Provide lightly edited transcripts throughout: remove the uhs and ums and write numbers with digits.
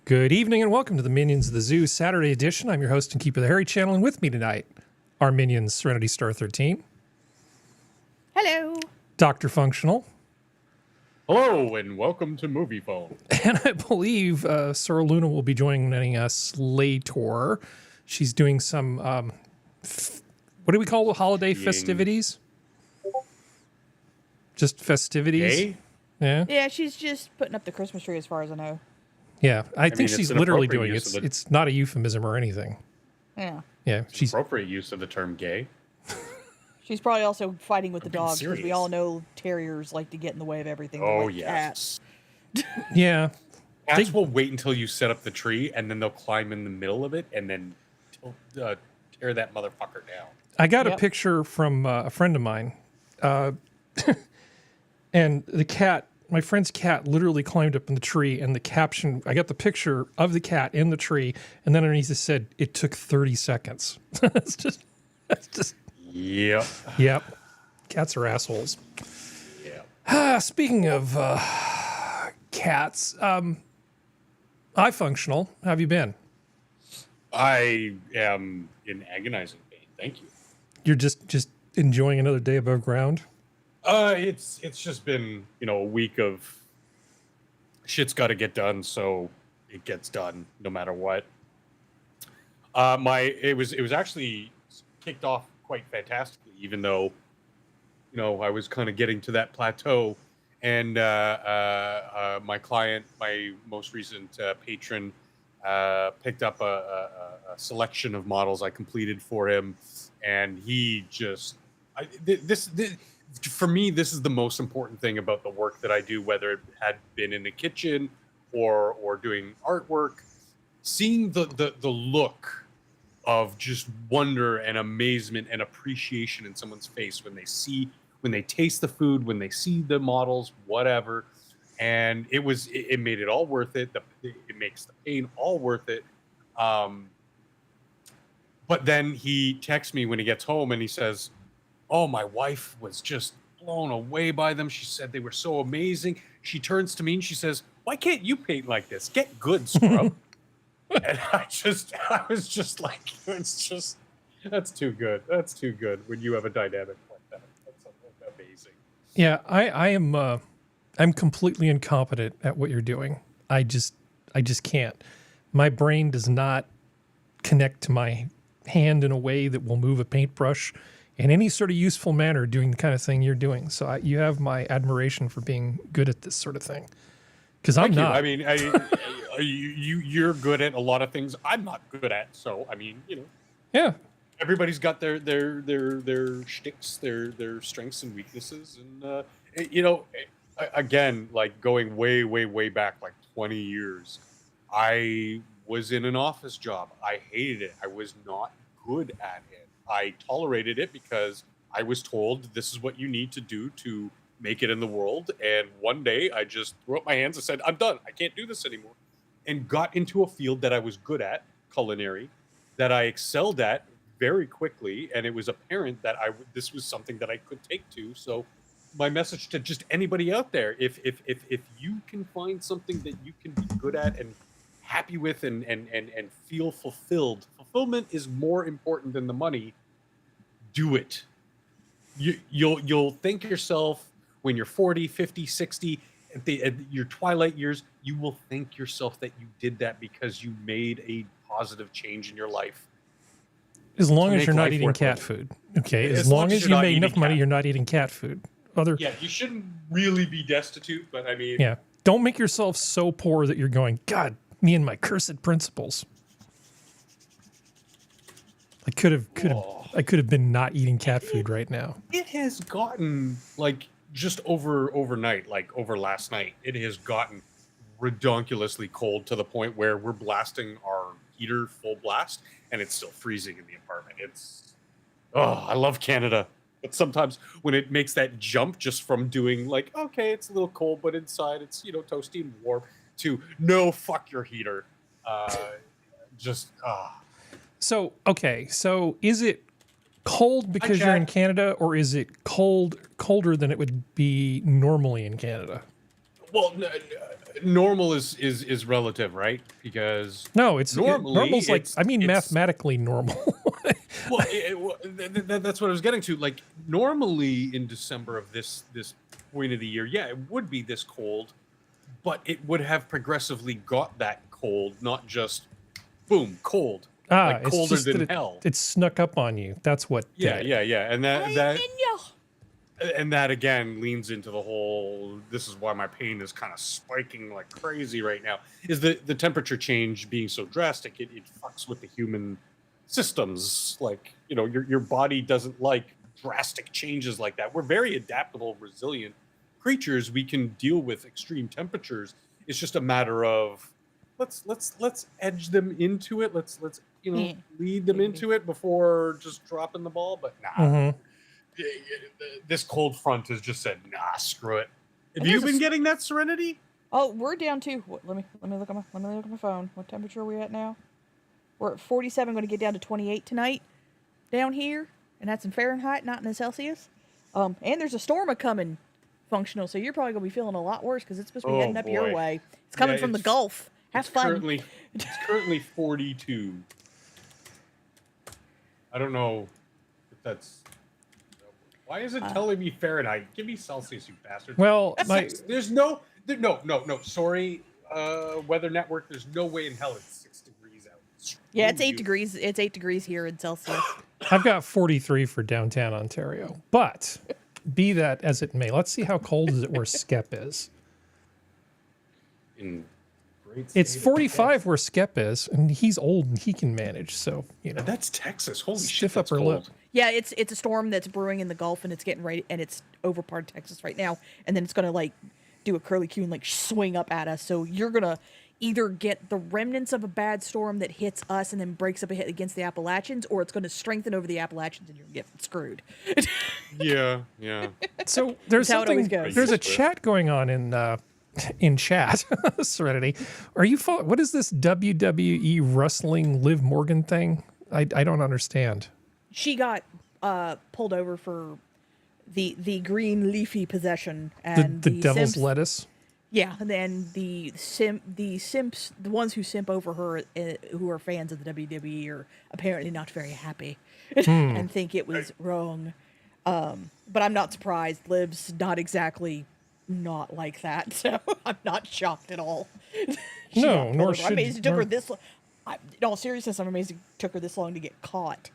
Good evening and welcome to the Minions of the Zoo Saturday edition. I'm your host and keeper of the Harry Channel, and with me tonight are Minions Serenity Star 13. Hello. DrFunctional. Hello and welcome to Movie Phone. And I believe Sora Luna will be joining us later. She's doing some, what do we call the holiday festivities? Just festivities? Gay? Yeah. Yeah, she's just putting up the Christmas tree as far as I know. Yeah, I think mean, she's it's an literally appropriate doing use it. of the- It's not a euphemism or anything. Yeah. Yeah, she's Appropriate use of the term gay. She's probably also fighting with the being dogs because we serious. all know terriers like to get in the way of everything. They're Oh, like yes. yeah. Cats will wait until you set up the tree and then they'll climb in the middle of it and then tear that motherfucker down. I got a Yep. picture from a friend of mine, and the cat, my friend's cat, literally climbed up in the tree, and the caption, I got the picture of the cat in the tree, and then underneath it said, "It took 30 seconds." That's just, Yep. yep. Cats are assholes. Yeah. Speaking of cats, iFunctional, how have you been? I am in agonizing pain. Thank you. You're just enjoying another day above ground? It's just been, a week of shit's got to get done, so it gets done no matter what. It was actually kicked off quite fantastically, even though, I was kind of getting to that plateau, and my client, my most recent patron, picked up a selection of models I completed for him, and he just, for me, this is the most important thing about the work that I do, whether it had been in the kitchen or doing artwork. Seeing the look of just wonder and amazement and appreciation in someone's face when they taste the food, when they see the models, whatever. And it made it all worth it. It makes the pain all worth it. But then he texts me when he gets home and he says, "Oh, my wife was just blown away by them. She said they were so amazing." She turns to me and she says, "Why can't you paint like this? Get good, scrub." And I was just like, that's too good. That's too good when you have a dynamic like that. That's amazing. Yeah, I am. I'm completely incompetent at what you're doing. I just can't. My brain does not connect to my hand in a way that will move a paintbrush in any sort of useful manner doing the kind of thing you're doing. So you have my admiration for being good at this sort of thing. Because I'm not. I mean, you're good at a lot of things I'm not good at. So, I mean, Yeah. everybody's got their shticks, their strengths and weaknesses. And, again, like going way, way, way back, like 20 years, I was in an office job. I hated it. I was not good at it. I tolerated it because I was told this is what you need to do to make it in the world. And one day I just threw up my hands and said, "I'm done. I can't do this anymore." And got into a field that I was good at, culinary, that I excelled at very quickly. And it was apparent that this was something that I could take to. So my message to just anybody out there, if you can find something that you can be good at and happy with and feel fulfilled, fulfillment is more important than the money. Do it. You'll thank yourself when you're 40, 50, 60, at your twilight years. You will thank yourself that you did that because you made a positive change in your life. As long as make you're not life eating worth cat living. food. Okay. As As long long as as you're you not made enough eating money, cat you're not eating cat food. Yeah, you shouldn't really be destitute, but I mean, Yeah. Don't make yourself so poor that you're going, "God, me and my cursed principles." I could have been not eating cat food right now. it has gotten like just overnight, like over last night, it has gotten redonkulously cold to the point where we're blasting our heater full blast and it's still freezing in the apartment. I love Canada. But sometimes when it makes that jump just from doing like, okay, it's a little cold, but inside it's, toasty and warm, to no, fuck your heater. So, okay. So is it cold because you're in Canada, or is it colder than it would be normally in Canada? Well, normal is relative, right? Because No, it's normally normal's like, it's- I mean, it's- mathematically normal. well, that's what I was getting to. Like normally in December of this point of the year, yeah, it would be this cold, but it would have progressively got that cold, not just boom cold, like it's colder just than that hell. it snuck up on you. That's what Yeah, did it. yeah, and I'm that in ya. and that again leans into the whole, this is why my pain is kind of spiking like crazy right now, is the temperature change being so drastic. It fucks with the human systems. Like, you know, your body doesn't like drastic changes like that. We're very adaptable, resilient creatures. We can deal with extreme temperatures. It's just a matter of let's edge them into it. Let's you know, lead them into it before just dropping the ball. But nah, Mhm. this cold front has just said, nah, screw it. Have And you there's a been s- getting that Serenity? Oh, we're down to let me look at my phone. What temperature are we at now? We're at 47. Going to get down to 28 tonight down here, and that's in Fahrenheit, not in Celsius. And there's a storm a coming, functional. So you're probably going to be feeling a lot worse because it's supposed to be Oh, heading up your boy. way. It's coming Yeah, from the it's- Gulf. Have It's fun. currently 42. I don't know if that's. Why is it telling me Fahrenheit? Give me Celsius, you bastard. Well, my There's no. No. Sorry, Weather Network. There's no way in hell it's 6 degrees out. Yeah, it's Screw 8 you. degrees. It's 8 degrees here in Celsius. I've got 43 for downtown Ontario. But be that as it may, let's see how cold is it where Skep is. In great It's state of 45 Texas. where Skep is, and he's old and he can manage. So, you know, That's Texas. Holy shit, stiff that's upper lip. cold. Yeah, it's a storm that's brewing in the Gulf, and it's getting ready, and it's over part of Texas right now, and then it's gonna like do a curly Q and like swing up at us. So you're gonna either get the remnants of a bad storm that hits us and then breaks up a hit against the Appalachians, or it's gonna strengthen over the Appalachians, and you're gonna get screwed. Yeah. So there's That's how it always something. goes. There's a chat going on in chat, Serenity. Are you? What is this WWE wrestling Liv Morgan thing? I don't understand. She got pulled over for the green leafy possession and The devil's simps, lettuce. Yeah, and then the simps, the ones who simp over her, who are fans of the WWE, are apparently not very happy and think it was wrong. But I'm not surprised. Liv's not exactly not like that, so I'm not shocked at all. She No, got pulled nor over. I'm should- amazed it took nor- her this. In all seriousness, I'm amazed it took her this long to get caught.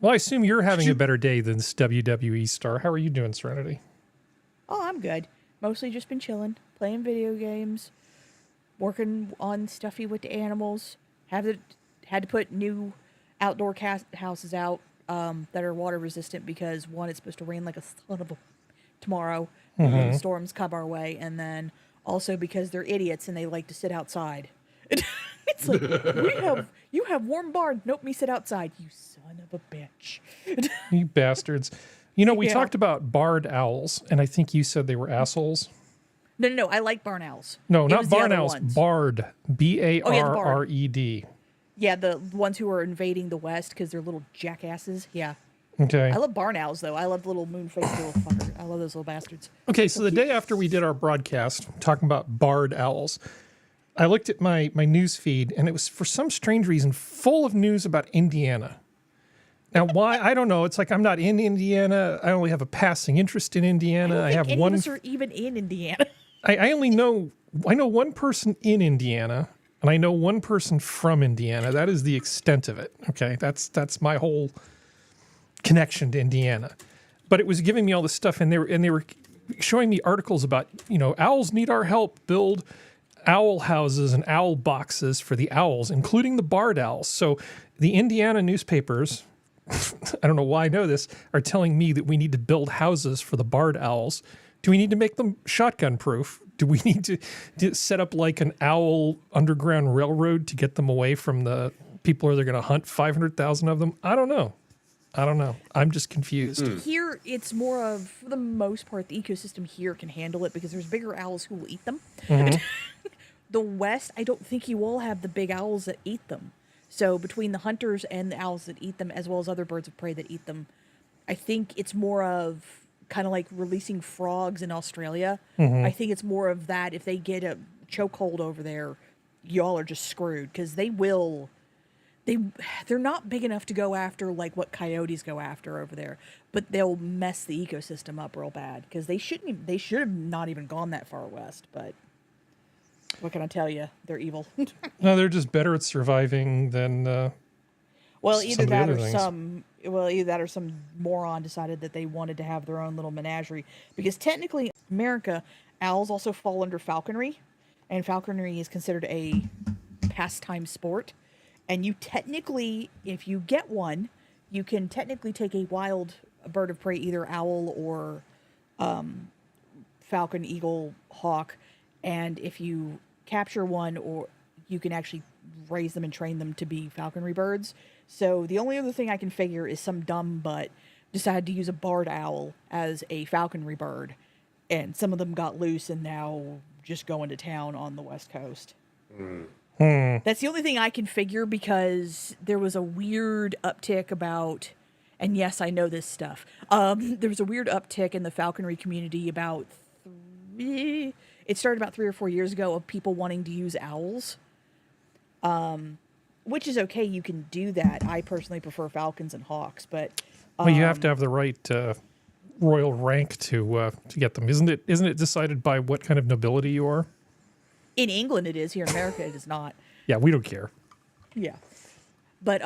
Well, I assume you're having a better day than this WWE star. How are you doing, Serenity? Oh, I'm good. Mostly just been chilling, playing video games, working on stuffy with the animals. Had to put new outdoor houses out that are water resistant because one, it's supposed to rain like a son of a tomorrow. When storms come our way, and then also because they're idiots and they like to sit outside. It's like you have warm barn. Nope, me sit outside. You son of a bitch. You bastards. You know, we Yeah. talked about barred owls, and I think you said they were assholes. No. I like barn owls. No, It not was the barn other owls. ones. Barred. B-A-R-R-E-D. Yeah, the ones who are invading the West because they're little jackasses. Yeah. Okay. I love barn owls, though. I love the little moon-faced little fucker. I love those little bastards. Okay, so the day after we did our broadcast talking about barred owls, I looked at my news feed, and it was, for some strange reason, full of news about Indiana. Now, why? I don't know. It's like I'm not in Indiana. I only have a passing interest in Indiana. I I don't have think any one. of us are even in Indiana. I only know. I know one person in Indiana, and I know one person from Indiana. That is the extent of it. Okay, that's my whole connection to Indiana. But it was giving me all this stuff, and they were showing me articles about, you know, owls need our help. Build owl houses and owl boxes for the owls, including the barred owls. So the Indiana newspapers, I don't know why I know this, are telling me that we need to build houses for the barred owls. Do we need to make them shotgun proof? Do we need to set up like an owl underground railroad to get them away from the people that are going to hunt 500,000 of them? I don't know. I'm just confused. Here, it's more of, for the most part, the ecosystem here can handle it because there's bigger owls who will eat them. The West, I don't think you all have the big owls that eat them. So between the hunters and the owls that eat them, as well as other birds of prey that eat them, I think it's more of kind of like releasing frogs in Australia. I think it's more of that. If they get a chokehold over there, y'all are just screwed because they're not big enough to go after like what coyotes go after over there, but they'll mess the ecosystem up real bad because they should have not even gone that far west. But what can I tell you? They're evil. No, they're just better at surviving than Well, some of the other things. either that or some moron decided that they wanted to have their own little menagerie. Because technically, in America, owls also fall under falconry, and falconry is considered a pastime sport. And you technically, if you get one, you can technically take a wild bird of prey, either owl or falcon, eagle, hawk, and if you capture one, or you can actually raise them and train them to be falconry birds. So the only other thing I can figure is some dumb butt decided to use a barred owl as a falconry bird, and some of them got loose and now just going to town on the West Coast. That's the only thing I can figure, because there was a weird uptick about, and yes, I know this stuff. There was a weird uptick in the falconry community about it started about 3 or 4 years ago, of people wanting to use owls. Which is okay, you can do that. I personally prefer falcons and hawks, but well, you have to have the right royal rank to get them, isn't it? Isn't it decided by what kind of nobility you are? in England it is. Here in America it is not. Yeah, we don't care. Yeah. But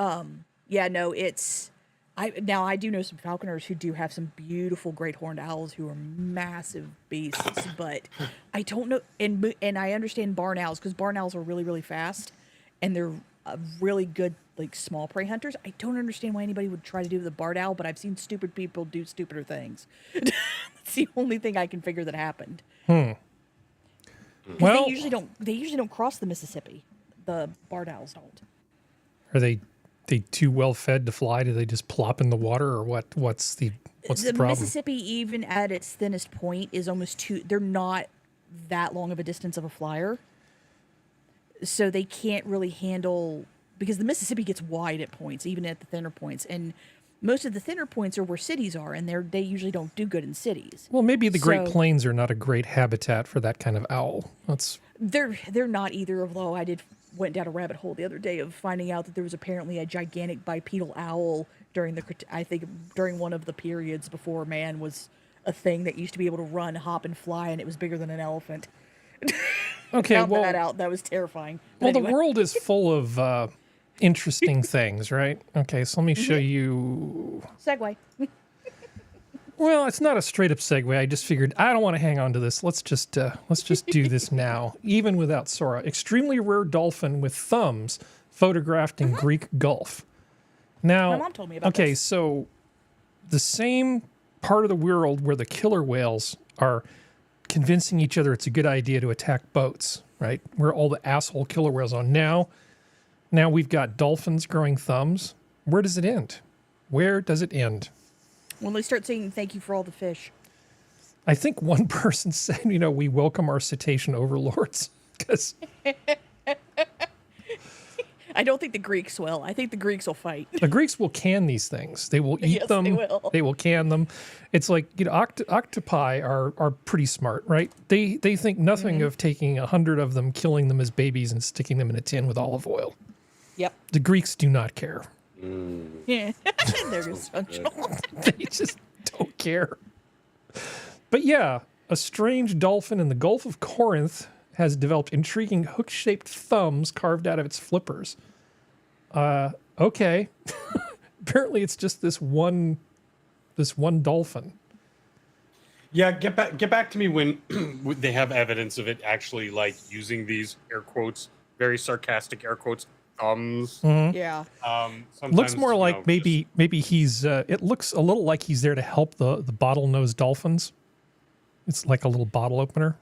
yeah, no, it's I do know some falconers who do have some beautiful great horned owls who are massive beasts, but I don't know, and I understand barn owls, because barn owls are really, really fast and they're really good like small prey hunters. I don't understand why anybody would try to do the barn owl, but I've seen stupid people do stupider things. That's the only thing I can figure that happened. Well, they usually don't cross the Mississippi. The barn owls don't. Are they too well fed to fly? Do they just plop in the water, or what? What's the problem? Mississippi, even at its thinnest point, is almost too. They're not that long of a distance of a flyer, so they can't really handle, because the Mississippi gets wide at points, even at the thinner points, and most of the thinner points are where cities are, and they usually don't do good in cities. Well, maybe the Great Plains are not a great habitat for that kind of owl. They're not either. Although I went down a rabbit hole the other day of finding out that there was apparently a gigantic bipedal owl during one of the periods before man was a thing, that used to be able to run, hop, and fly, and it was bigger than an elephant. Okay, Found that out. That was terrifying. But well, anyway. The world is full of interesting things, right? Okay, so let me show you. Segue. Well, it's not a straight up segue. I just figured I don't want to hang on to this. Let's just do this now, even without Sora. Extremely rare dolphin with thumbs photographed in Greek Gulf. Now, My mom told me about okay, this. so the same part of the world where the killer whales are convincing each other it's a good idea to attack boats, right? Where all the asshole killer whales are now we've got dolphins growing thumbs. Where does it end? Where does it end? When they start saying thank you for all the fish. I think one person said, we welcome our cetacean overlords, because I don't think the Greeks will. I think the Greeks will fight. the Greeks will can these things. They will eat Yes, them. they will. They will can them. It's like, octopi are pretty smart, right? They think nothing of taking 100 of them, killing them as babies, and sticking them in a tin with olive oil. Yep. The Greeks do not care. Yeah. They're dysfunctional. They just don't care. But yeah, a strange dolphin in the Gulf of Corinth has developed intriguing hook-shaped thumbs carved out of its flippers. Okay. Apparently it's just this one dolphin. Yeah, get back to me when they have evidence of it actually, like, using these air quotes, very sarcastic air quotes, thumbs. Yeah. Sometimes, Looks more like maybe he's it looks a little like he's there to help the bottlenose dolphins. It's like a little bottle opener.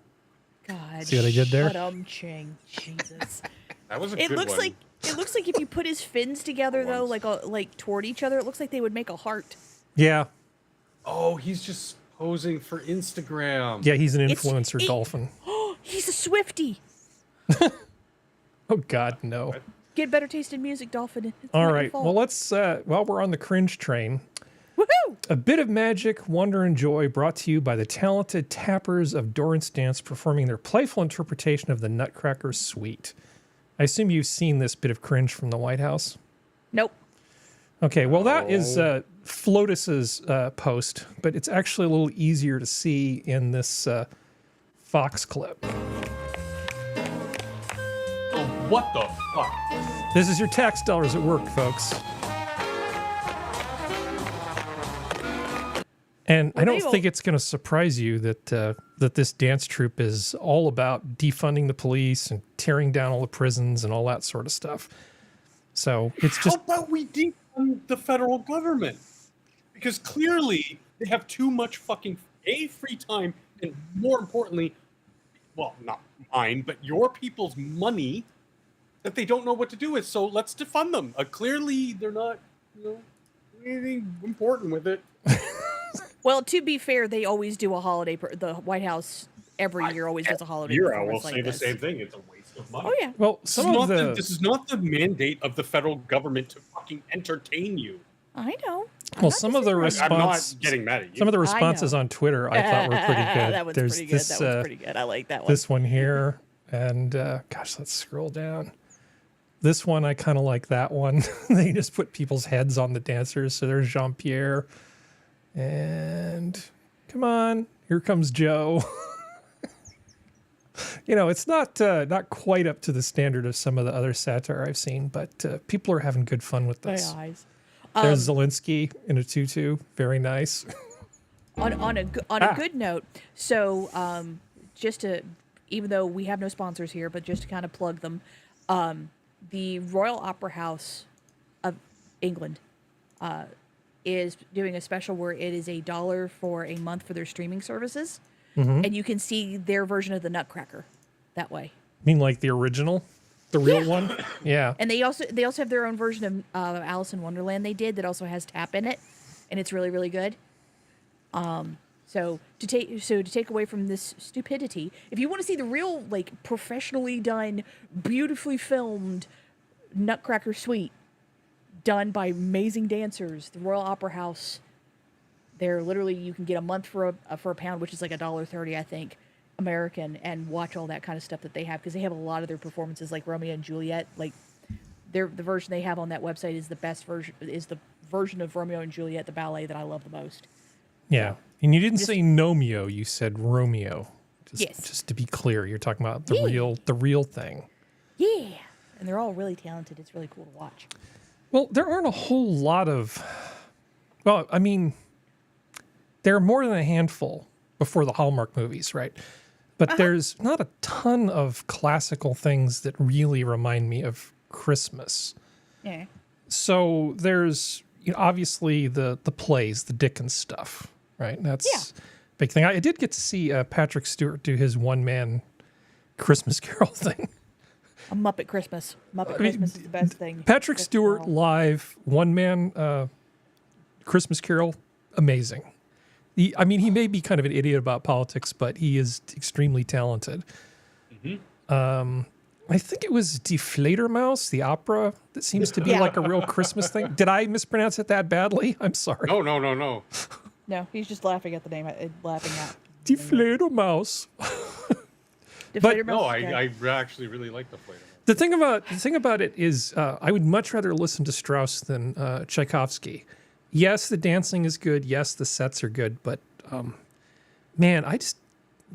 God. See what I did there? Ching. Jesus. That was a It good looks one. like if you put his fins together though, like toward each other, it looks like they would make a heart. Yeah. Oh, he's just posing for Instagram. Yeah, he's an influencer dolphin. Oh, he's a Swiftie. Oh God, no. Get better taste in music, dolphin. It's All not your right. fault. Well, let's while we're on the cringe train, Woohoo! A bit of magic, wonder, and joy brought to you by the talented tappers of Dorrance Dance performing their playful interpretation of the Nutcracker Suite. I assume you've seen this bit of cringe from the White House? Nope. Okay, well, that is Flotus's post, but it's actually a little easier to see in this Fox clip. Oh, what the fuck? This is your tax dollars at work, folks. And I don't think it's going to surprise you that that this dance troupe is all about defunding the police and tearing down all the prisons and all that sort of stuff. So it's just... How about we defund the federal government? Because clearly they have too much fucking free time and, more importantly, well, not mine, but your people's money that they don't know what to do with. So let's defund them. Clearly they're not, anything important with it. Well, to be fair, they always do a holiday. The White House every year always does a holiday. I will like say this. the same thing. It's a waste of money. Oh yeah. Well, This is not the mandate of the federal government to fucking entertain you. I know. Well, some of the I'm not getting mad at you. Some of the responses on Twitter I thought were pretty good. That one's pretty good. That one's pretty good. I like that one. This one here, and gosh, let's scroll down. This one, I kind of like that one. They just put people's heads on the dancers. So there's Jean-Pierre. And come on, here comes Joe. It's not quite up to the standard of some of the other satire I've seen, but people are having good fun with this. My eyes. There's Zelensky in a tutu. Very nice. On a good note, so just to, even though we have no sponsors here, but just to kind of plug them, the Royal Opera House of England is doing a special where it is $1 for a month for their streaming services, and you can see their version of the Nutcracker that way. I mean, like the original, the real one? Yeah. And they also have their own version of Alice in Wonderland they did that also has tap in it, and it's really, really good. So to take away from this stupidity, if you want to see the real, like, professionally done, beautifully filmed Nutcracker Suite done by amazing dancers, the Royal Opera House, they're literally, you can get a month for a pound, which is like $1.30, I think, American, and watch all that kind of stuff that they have, because they have a lot of their performances, like Romeo and Juliet. Like, the version they have on that website is the best version, is the version of Romeo and Juliet, the ballet that I love the most. Yeah. And you didn't say Nomeo, you said Romeo. Yes. Just to be clear, you're talking about the real thing. Yeah. And they're all really talented. It's really cool to watch. Well, there aren't a whole lot of... Well, I mean, there are more than a handful before the Hallmark movies, right? But there's not a ton of classical things that really remind me of Christmas. Yeah. So there's obviously the plays, the Dickens stuff, right? That's a big thing. I did get to see Patrick Stewart do his one-man Christmas Carol thing. A Muppet Christmas. Christmas is the best thing. Patrick Stewart live, one-man Christmas Carol, amazing. He may be kind of an idiot about politics, but he is extremely talented. I think it was Die Fledermaus, the opera, that seems to be like a real Christmas thing. Did I mispronounce it that badly? I'm sorry. No. No, he's just laughing at the name. Laughing at Die Fledermaus. But No, I actually really like the Fledermaus. The thing about it is, I would much rather listen to Strauss than Tchaikovsky. Yes, the dancing is good. Yes, the sets are good. But man,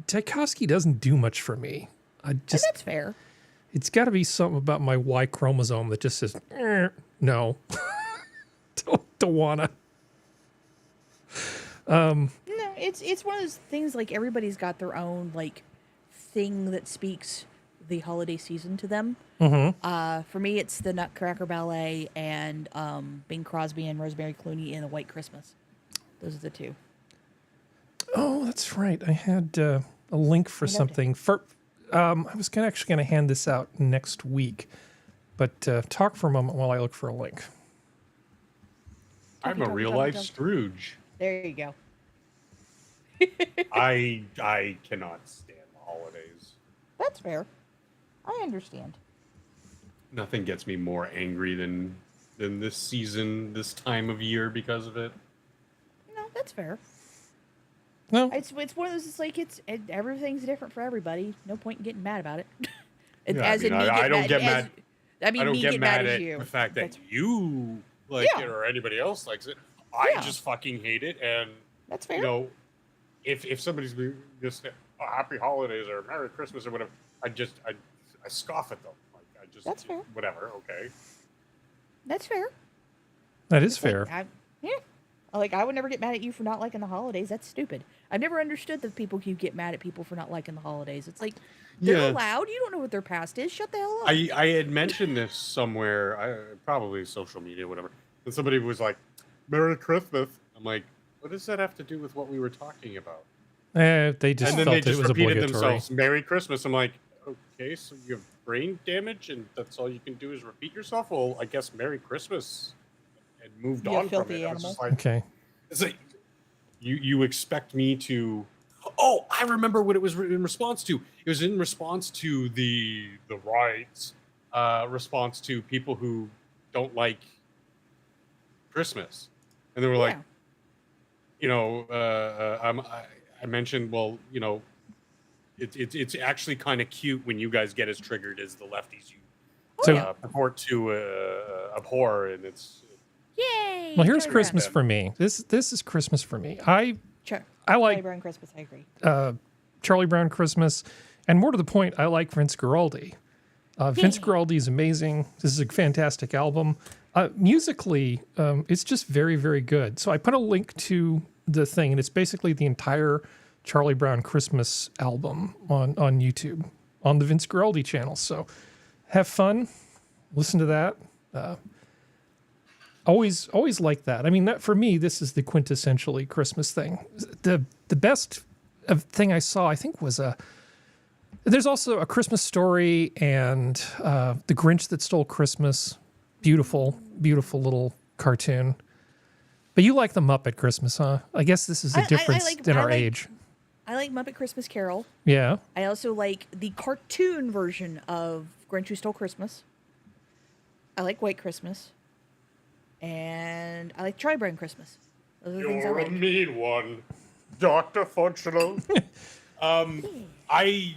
Tchaikovsky doesn't do much for me. that's fair. It's got to be something about my Y chromosome that just says no, don't wanna. No, it's one of those things, like, everybody's got their own, like, thing that speaks the holiday season to them. For me, it's the Nutcracker Ballet and Bing Crosby and Rosemary Clooney in A White Christmas. Those are the two. Oh, that's right. I had a link for something. I was actually going to hand this out next week, but talk for a moment while I look for a link. I'm a real-life Scrooge. There you go. I cannot stand the holidays. That's fair. I understand. Nothing gets me more angry than this season, this time of year, because of it. That's fair. No, It's one of those. It's like everything's different for everybody. No point in getting mad about it. Yeah, As in me I don't get as- mad. I mean, I don't me get get mad as at you. the fact that That's, you like Yeah. it or anybody else likes it. I Yeah. just fucking hate it, and that's fair. you know, if somebody's just happy holidays or Merry Christmas or whatever, I scoff at them. Like I just That's fair. whatever. Okay. That's fair. that is It's like, fair. I would never get mad at you for not liking the holidays. That's stupid. I've never understood that people who get mad at people for not liking the holidays. It's like they're Yeah. allowed. You don't know what their past is. Shut the hell up. I had mentioned this somewhere, probably social media, whatever. And somebody was like, "Merry Christmas." I'm like, "What does that have to do with what we were talking about?" They just And then felt they just it was repeated obligatory. themselves, "Merry Christmas." I'm like, "Okay, so you have brain damage, and that's all you can do is repeat yourself." Well, I guess Merry Christmas, and moved You on from filthy it. I was animal. just like, Okay. it's like you expect me to. Oh, I remember what it was in response to. It was in response to the rights, response to people who don't like Christmas, and they were like, Yeah. you know, I mentioned, well, you know, it's actually kind of cute when you guys get as triggered as the lefties you So- purport to abhor, and it's Yay. Well, here's Charlie Christmas Brown. for me. This is Christmas for me. Brown. I like Charlie Brown Christmas. I agree. Charlie Brown Christmas, and more to the point, I like Vince Guaraldi. Vince Guaraldi is amazing. This is a fantastic album. Musically, it's just very, very good. So I put a link to the thing, and it's basically the entire Charlie Brown Christmas album on YouTube on the Vince Guaraldi channel. So have fun, listen to that. Always like that. I mean, that for me, this is the quintessentially Christmas thing. The best thing I saw, I think, was there's also A Christmas Story and The Grinch That Stole Christmas. Beautiful, beautiful little cartoon. But you like the Muppet Christmas, huh? I guess this is a difference in our age. I like Muppet Christmas Carol. Yeah. I also like the cartoon version of Grinch Who Stole Christmas. I like White Christmas. And I like Charlie Brown Christmas. Those are the things I you're a like. mean one, DrFunctional. I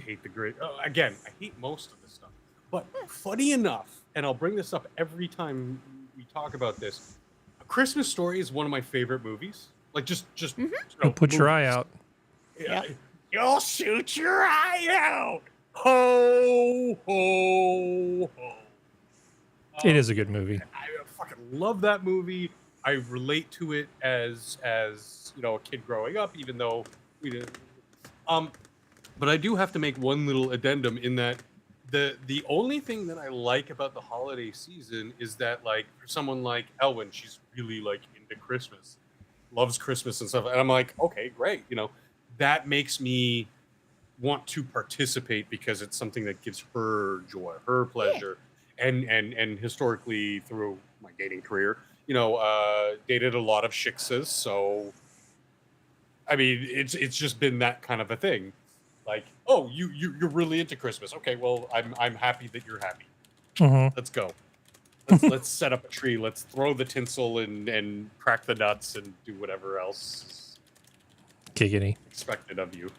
hate the great. Again, I hate most of this stuff. But funny enough, and I'll bring this up every time we talk about this. A Christmas Story is one of my favorite movies. Like just you know, Put your eye movies. out. Yeah. You'll shoot your eye out. Ho ho ho. It is a good movie. I fucking love that movie. I relate to it as you know, a kid growing up, even though we didn't. But I do have to make one little addendum in that the only thing that I like about the holiday season is that, like, for someone like Elwyn, she's really like into Christmas, loves Christmas and stuff, and I'm like, okay, great, you know, that makes me want to participate because it's something that gives her joy, her pleasure. And historically through my dating career, you know, dated a lot of shiksas, so I mean, it's just been that kind of a thing. Like, oh, you're really into Christmas. Okay, well, I'm happy that you're happy. Mhm. Let's go. Let's set up a tree. Let's throw the tinsel and crack the nuts and do whatever else is Giggity. expected of you.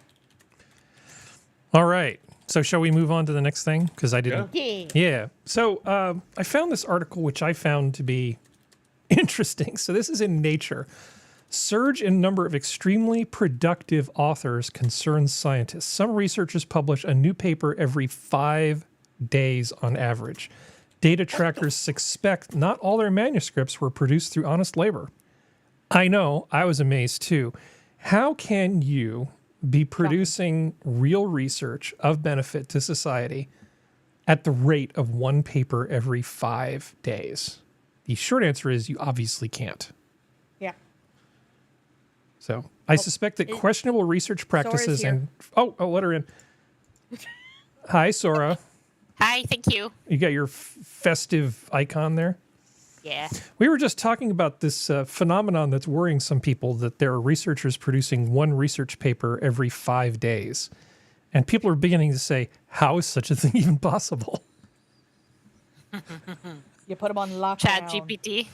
All right. So shall we move on to the next thing? Because I didn't. Yeah. Yeah. So I found this article, which I found to be interesting. So this is in Nature. Surge in number of extremely productive authors concerns scientists. Some researchers publish a new paper every 5 days on average. Data trackers suspect not all their manuscripts were produced through honest labor. I know, I was amazed too. How can you be producing real research of benefit to society at the rate of one paper every 5 days? The short answer is you obviously can't. Yeah. So I suspect that questionable research practices and let her in. Hi, Sora. Hi, thank you. You got your festive icon there. Yeah. We were just talking about this phenomenon that's worrying some people, that there are researchers producing one research paper every 5 days. And people are beginning to say, how is such a thing even possible? You put them on lockdown. Chat GPT.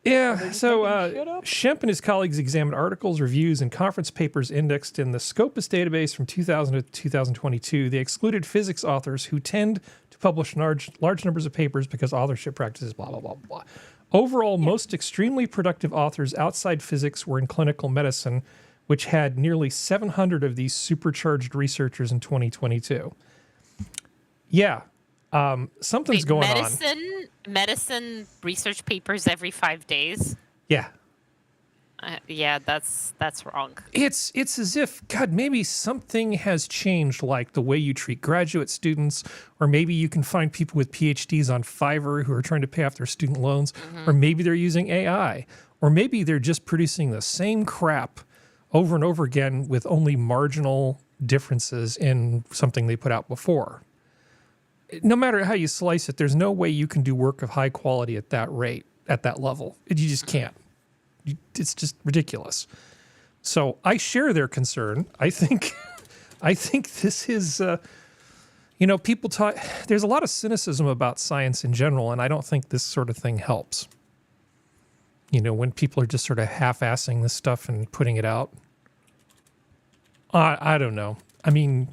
Yeah, they just so making shit up? Shemp and his colleagues examined articles, reviews, and conference papers indexed in the Scopus database from 2000 to 2022. They excluded physics authors who tend to publish large numbers of papers because authorship practices, blah, blah, blah, blah. Overall, most extremely productive authors outside physics were in clinical medicine, which had nearly 700 of these supercharged researchers in 2022. Yeah, something's Wait, going on. medicine research papers every 5 days. Yeah. Yeah, that's wrong. It's as if, God, maybe something has changed, like the way you treat graduate students, or maybe you can find people with PhDs on Fiverr who are trying to pay off their student loans, or maybe they're using AI, or maybe they're just producing the same crap over and over again with only marginal differences in something they put out before. No matter how you slice it, there's no way you can do work of high quality at that rate, at that level. You just can't. It's just ridiculous. So I share their concern. I think this is, people talk. There's a lot of cynicism about science in general, and I don't think this sort of thing helps. When people are just sort of half-assing this stuff and putting it out. I don't know. I mean,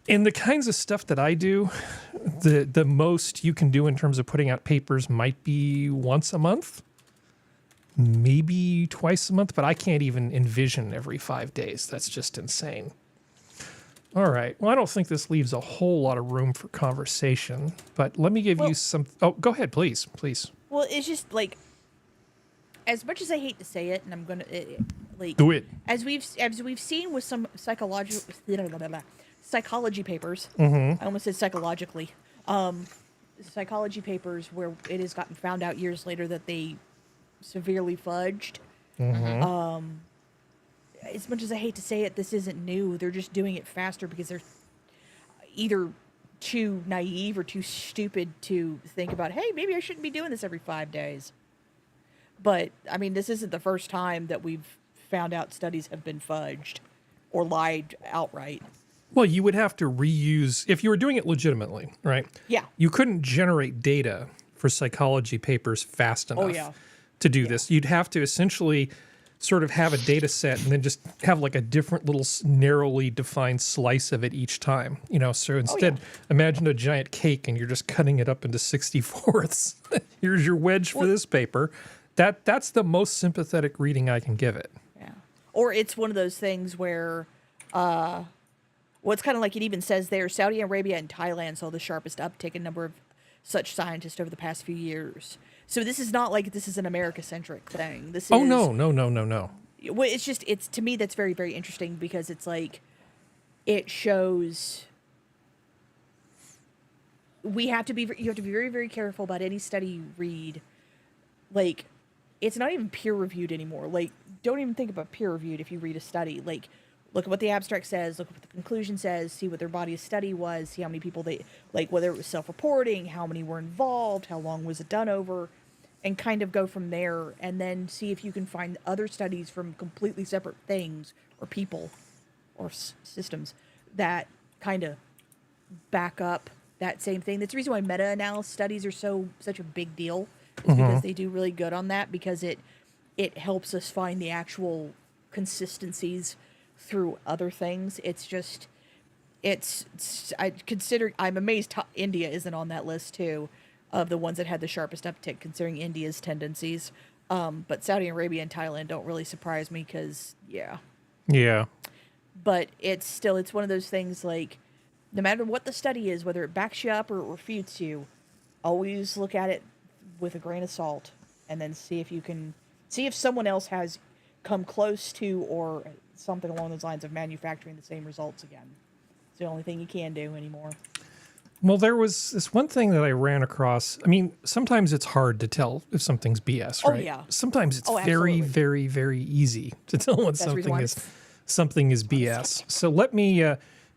in the kinds of stuff that I do, the most you can do in terms of putting out papers might be once a month, maybe twice a month, but I can't even envision every 5 days. That's just insane. All right. Well, I don't think this leaves a whole lot of room for conversation, but let me give you some. Oh, go ahead, please. Well, it's just like, as much as I hate to say it, and I'm gonna Do it. as we've seen with some psychology papers. Mm-hmm. I almost said psychologically. Psychology papers where it has gotten found out years later that they severely fudged. Mm-hmm. As much as I hate to say it, this isn't new. They're just doing it faster because they're either too naive or too stupid to think about, hey, maybe I shouldn't be doing this every 5 days. But, I mean, this isn't the first time that we've found out studies have been fudged or lied outright. Well, you would have to reuse, if you were doing it legitimately, right? Yeah. You couldn't generate data for psychology papers fast enough to do this. You'd have to essentially sort of have a data set and then just have like a different little narrowly defined slice of it each time. So instead, imagine a giant cake and you're just cutting it up into 64ths. Here's your wedge for this paper. That's the most sympathetic reading I can give it. Yeah. Or it's one of those things where, it's kind of like it even says there, Saudi Arabia and Thailand saw the sharpest uptick in number of such scientists over the past few years. So this is not like this is an America-centric thing. This is, no. Well, it's to me that's very, very interesting because it's like it shows you have to be very, very careful about any study you read. Like, it's not even peer-reviewed anymore. Like, don't even think about peer-reviewed if you read a study. Like, look at what the abstract says, look at what the conclusion says, see what their body of study was, see how many people whether it was self-reporting, how many were involved, how long was it done over, and kind of go from there, and then see if you can find other studies from completely separate things, or people, or systems, that kind of back up that same thing. That's the reason why meta-analysis studies are such a big deal, is because they do really good on that, because it helps us find the actual consistencies through other things. I'm amazed India isn't on that list too, of the ones that had the sharpest uptick, considering India's tendencies. But Saudi Arabia and Thailand don't really surprise me because, yeah. But it's one of those things, like, no matter what the study is, whether it backs you up or it refutes you, always look at it with a grain of salt, and then see if someone else has come close to or something along those lines of manufacturing the same results again. It's the only thing you can do anymore. Well, there was this one thing that I ran across. I mean, sometimes it's hard to tell if something's BS, right? Oh, yeah. Sometimes it's very, absolutely. very, very easy to tell when something is BS. So let me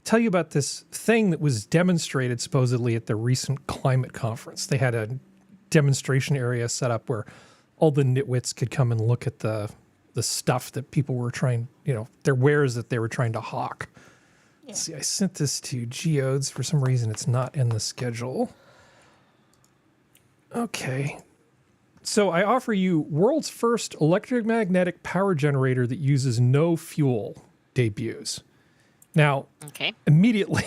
tell you about this thing that was demonstrated supposedly at the recent climate conference. They had a demonstration area set up where all the nitwits could come and look at the stuff that people were trying, their wares that they were trying to hawk. Yeah. Let's see, I sent this to Geodes. For some reason, it's not in the schedule. Okay. So I offer you world's first electromagnetic power generator that uses no fuel debuts. Now, Okay. immediately,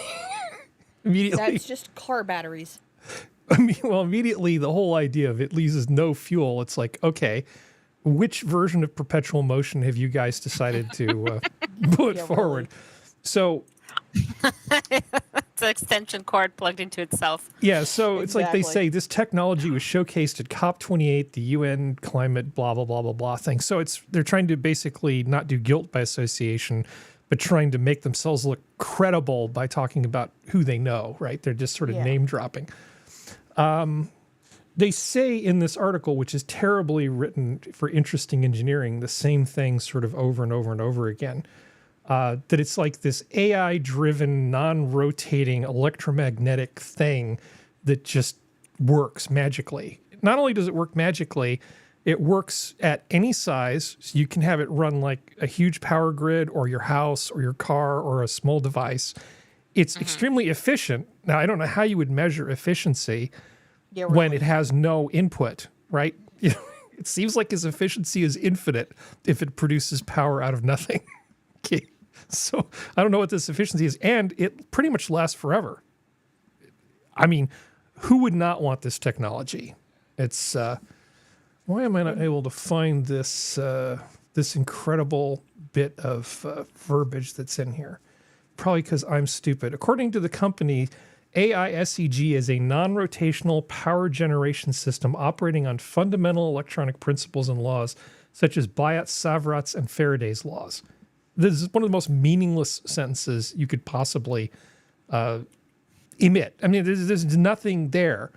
That's just car batteries. immediately the whole idea of it uses no fuel. It's like, okay, which version of perpetual motion have you guys decided to put Yeah, forward? really. So It's an extension cord plugged into itself. yeah, so it's like they Exactly. say this technology was showcased at COP28, the UN climate blah blah blah blah blah thing. So they're trying to basically not do guilt by association, but trying to make themselves look credible by talking about who they know, right? They're just sort of Yeah. name dropping. They say in this article, which is terribly written for interesting engineering, the same thing sort of over and over and over again. That it's like this AI-driven, non-rotating electromagnetic thing that just works magically. Not only does it work magically, it works at any size. So you can have it run like a huge power grid or your house or your car or a small device. It's extremely efficient. Now, I don't know how you would measure efficiency Yeah, when really. it has no input, right? It seems like its efficiency is infinite if it produces power out of nothing. Okay. So I don't know what this efficiency is, and it pretty much lasts forever. I mean, who would not want this technology? It's why am I not able to find this this incredible bit of verbiage that's in here? Probably because I'm stupid. According to the company, AISEG is a non-rotational power generation system operating on fundamental electronic principles and laws such as Biot-Savart's and Faraday's laws. This is one of the most meaningless sentences you could possibly emit. I mean, there's nothing there.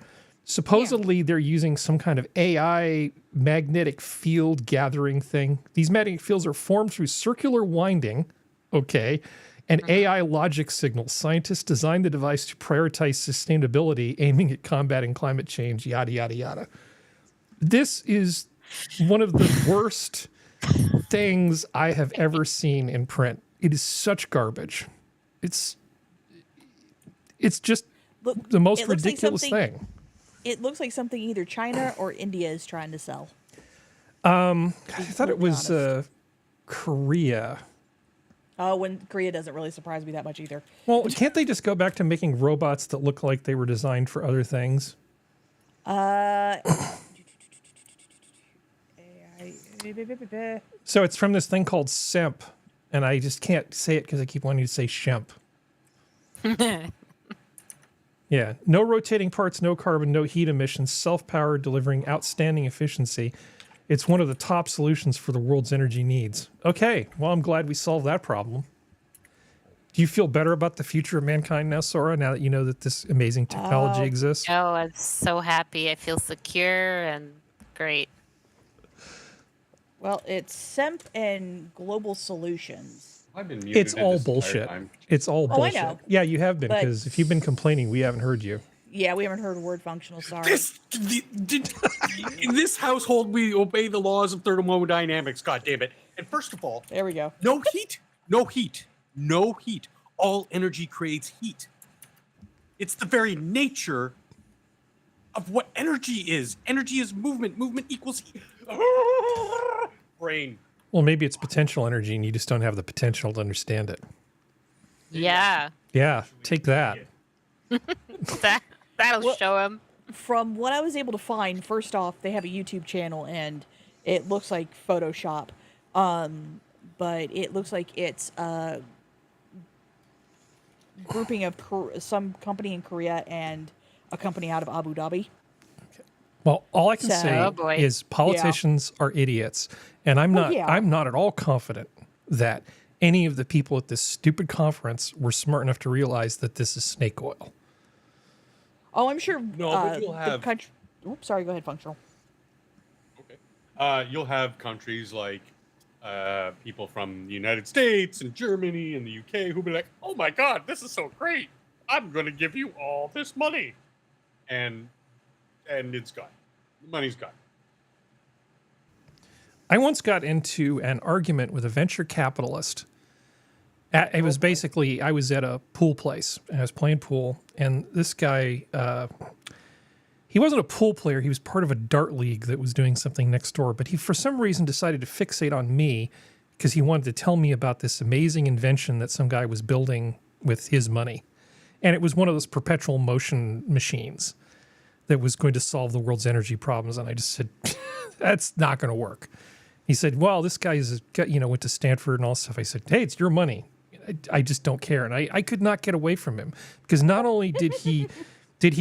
Supposedly, they're using some kind of AI magnetic field gathering thing. These magnetic fields are formed through circular winding, okay, and AI logic signals. Scientists designed the device to prioritize sustainability, aiming at combating climate change, yada, yada, yada. This is one of the worst things I have ever seen in print. It is such garbage. It's just Look, the most it looks like ridiculous something- thing. It looks like something either China or India is trying to sell. I thought it completely was honest. Korea. Oh, when Korea doesn't really surprise me that much either. Well, can't they just go back to making robots that look like they were designed for other things? So it's from this thing called SEMP, and I just can't say it because I keep wanting to say SHEMP. Yeah, no rotating parts, no carbon, no heat emissions, self-powered, delivering outstanding efficiency. It's one of the top solutions for the world's energy needs. Okay, well, I'm glad we solved that problem. Do you feel better about the future of mankind now, Sora, now that you know that this amazing technology exists? Oh, I'm so happy. I feel secure and great. Well, it's SEMP and Global Solutions. I've been muted It's all this entire bullshit. time. It's all Oh, I bullshit. know. Yeah, you have been, But- because if you've been complaining, we haven't heard you. Yeah, we haven't heard word functional. Sorry. In this household, we obey the laws of thermodynamics. God damn it! And first of all, There we go. no heat, no heat, no heat. All energy creates heat. It's the very nature of what energy is. Energy is movement. Movement equals heat. Brain. Well, maybe it's potential energy and you just don't have the potential to understand it. Yeah. Yeah, take that. That'll Well- show him. From what I was able to find, first off, they have a YouTube channel and it looks like Photoshop. But it looks like it's a grouping of some company in Korea and a company out of Abu Dhabi. Well, all I can So- say Oh, boy. is politicians are idiots, and I'm not. yeah. I'm not at all confident that any of the people at this stupid conference were smart enough to realize that this is snake oil. Oh, I'm sure. No, but you'll have- The country. Oops, sorry. Go ahead, functional. Okay. You'll have countries like people from the United States and Germany and the UK who'll be like, "Oh my God, this is so great! I'm going to give you all this money," and it's gone. The money's gone. I once got into an argument with a venture capitalist. It was basically, I was at a pool place and I was playing pool, and this guy, he wasn't a pool player. He was part of a dart league that was doing something next door. But he, for some reason, decided to fixate on me because he wanted to tell me about this amazing invention that some guy was building with his money. And it was one of those perpetual motion machines that was going to solve the world's energy problems. And I just said, that's not going to work. He said, well, this guy's, went to Stanford and all this stuff. I said, hey, it's your money. I just don't care. And I could not get away from him because not only did he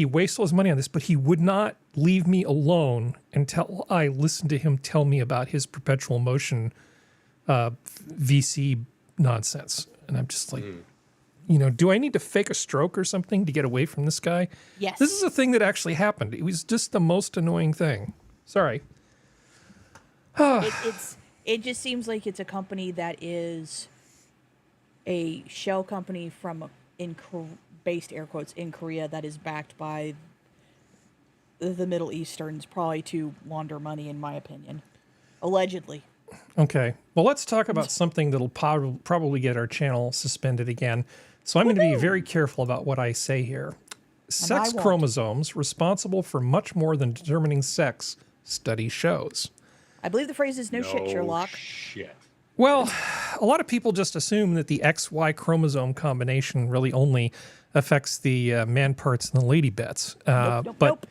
waste all his money on this, but he would not leave me alone until I listened to him tell me about his perpetual motion VC nonsense. And I'm just like, do I need to fake a stroke or something to get away from this guy? Yes. This is a thing that actually happened. It was just the most annoying thing. Sorry. It just seems like it's a company that is a shell company based air quotes in Korea that is backed by the Middle Easterns, probably to launder money, in my opinion, allegedly. Okay. Well, let's talk about something that'll probably get our channel suspended again. So I'm going to be very careful about what I say here. Sex chromosomes responsible for much more than determining sex, study shows. I believe the phrase is no shit, Sherlock. Shit. Well, a lot of people just assume that the XY chromosome combination really only affects the man parts and the lady bits. But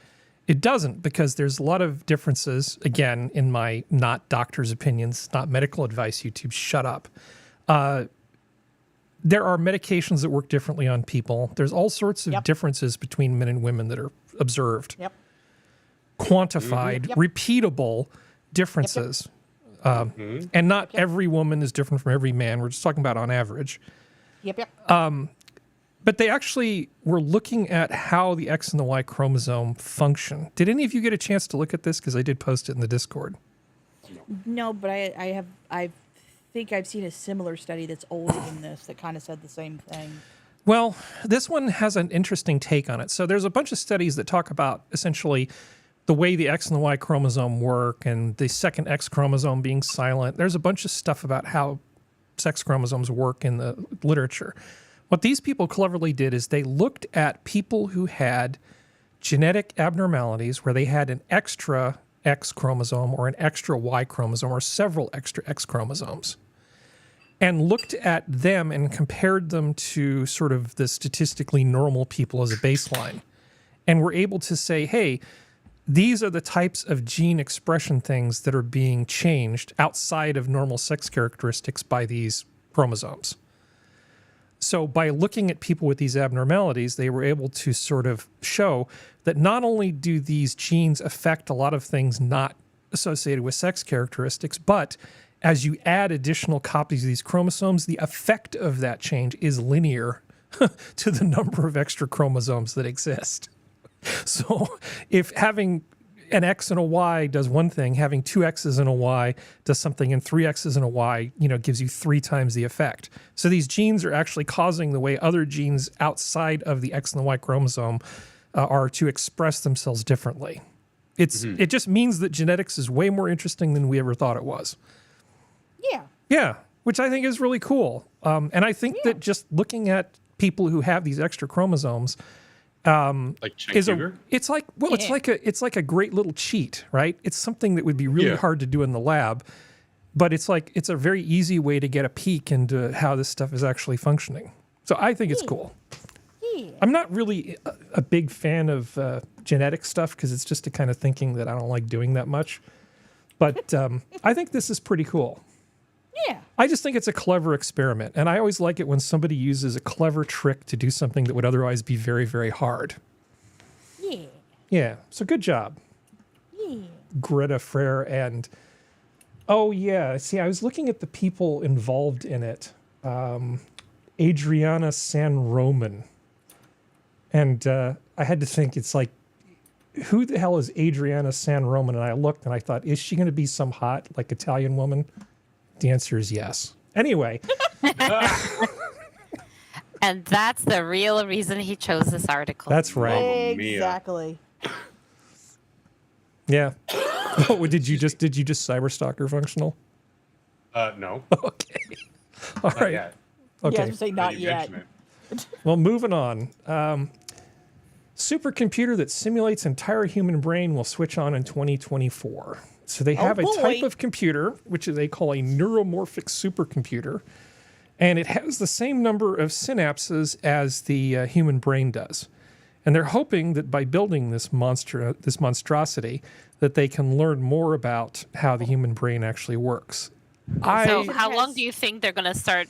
it doesn't, because there's a lot of differences, again, in my not doctor's opinions, not medical advice, YouTube, shut up. There are medications that work differently on people. There's all sorts of differences between men and women that are observed. Quantified, repeatable differences. And not every woman is different from every man. We're just talking about on average. But they actually were looking at how the X and the Y chromosome function. Did any of you get a chance to look at this? Because I did post it in the Discord. No, but I think I've seen a similar study that's older than this that kind of said the same thing. Well, this one has an interesting take on it. So there's a bunch of studies that talk about essentially the way the X and the Y chromosome work and the second X chromosome being silent. There's a bunch of stuff about how sex chromosomes work in the literature. What these people cleverly did is they looked at people who had genetic abnormalities where they had an extra X chromosome or an extra Y chromosome or several extra X chromosomes, and looked at them and compared them to sort of the statistically normal people as a baseline, and were able to say, hey, these are the types of gene expression things that are being changed outside of normal sex characteristics by these chromosomes. So by looking at people with these abnormalities, they were able to sort of show that not only do these genes affect a lot of things not associated with sex characteristics, but as you add additional copies of these chromosomes, the effect of that change is linear to the number of extra chromosomes that exist. So if having an X and a Y does one thing, having two X's and a Y does something, and three X's and a Y, gives you 3 times the effect. So these genes are actually causing the way other genes outside of the X and the Y chromosome are to express themselves differently. It just means that genetics is way more interesting than we ever thought it was. Yeah, which I think is really cool. And I think that just looking at people who have these extra chromosomes, like it's like a great little cheat, right? It's something that would be really hard to do in the lab, but it's a very easy way to get a peek into how this stuff is actually functioning. So I think it's cool. I'm not really a big fan of genetic stuff because it's just a kind of thinking that I don't like doing that much. But I think this is pretty cool. Yeah. I just think it's a clever experiment. And I always like it when somebody uses a clever trick to do something that would otherwise be very, very hard. Yeah. Yeah. So good job. Yeah. Greta Frere and... Oh, yeah. See, I was looking at the people involved in it. Adriana San Roman. And I had to think, it's like, who the hell is Adriana San Roman? And I looked and I thought, is she going to be some hot, like, Italian woman? The answer is yes. Anyway. And that's the real reason he chose this article. That's right. Exactly. Yeah. Oh, did you just cyberstalker functional? No. Okay. All right. Yet. Okay. Yeah, I was say not yet. Well, moving on. Supercomputer that simulates entire human brain will switch on in 2024. So they have a type of computer, which they call a neuromorphic supercomputer, and it has the same number of synapses as the human brain does. And they're hoping that by building this monstrosity, that they can learn more about how the human brain actually works. So how long do you think they're going to start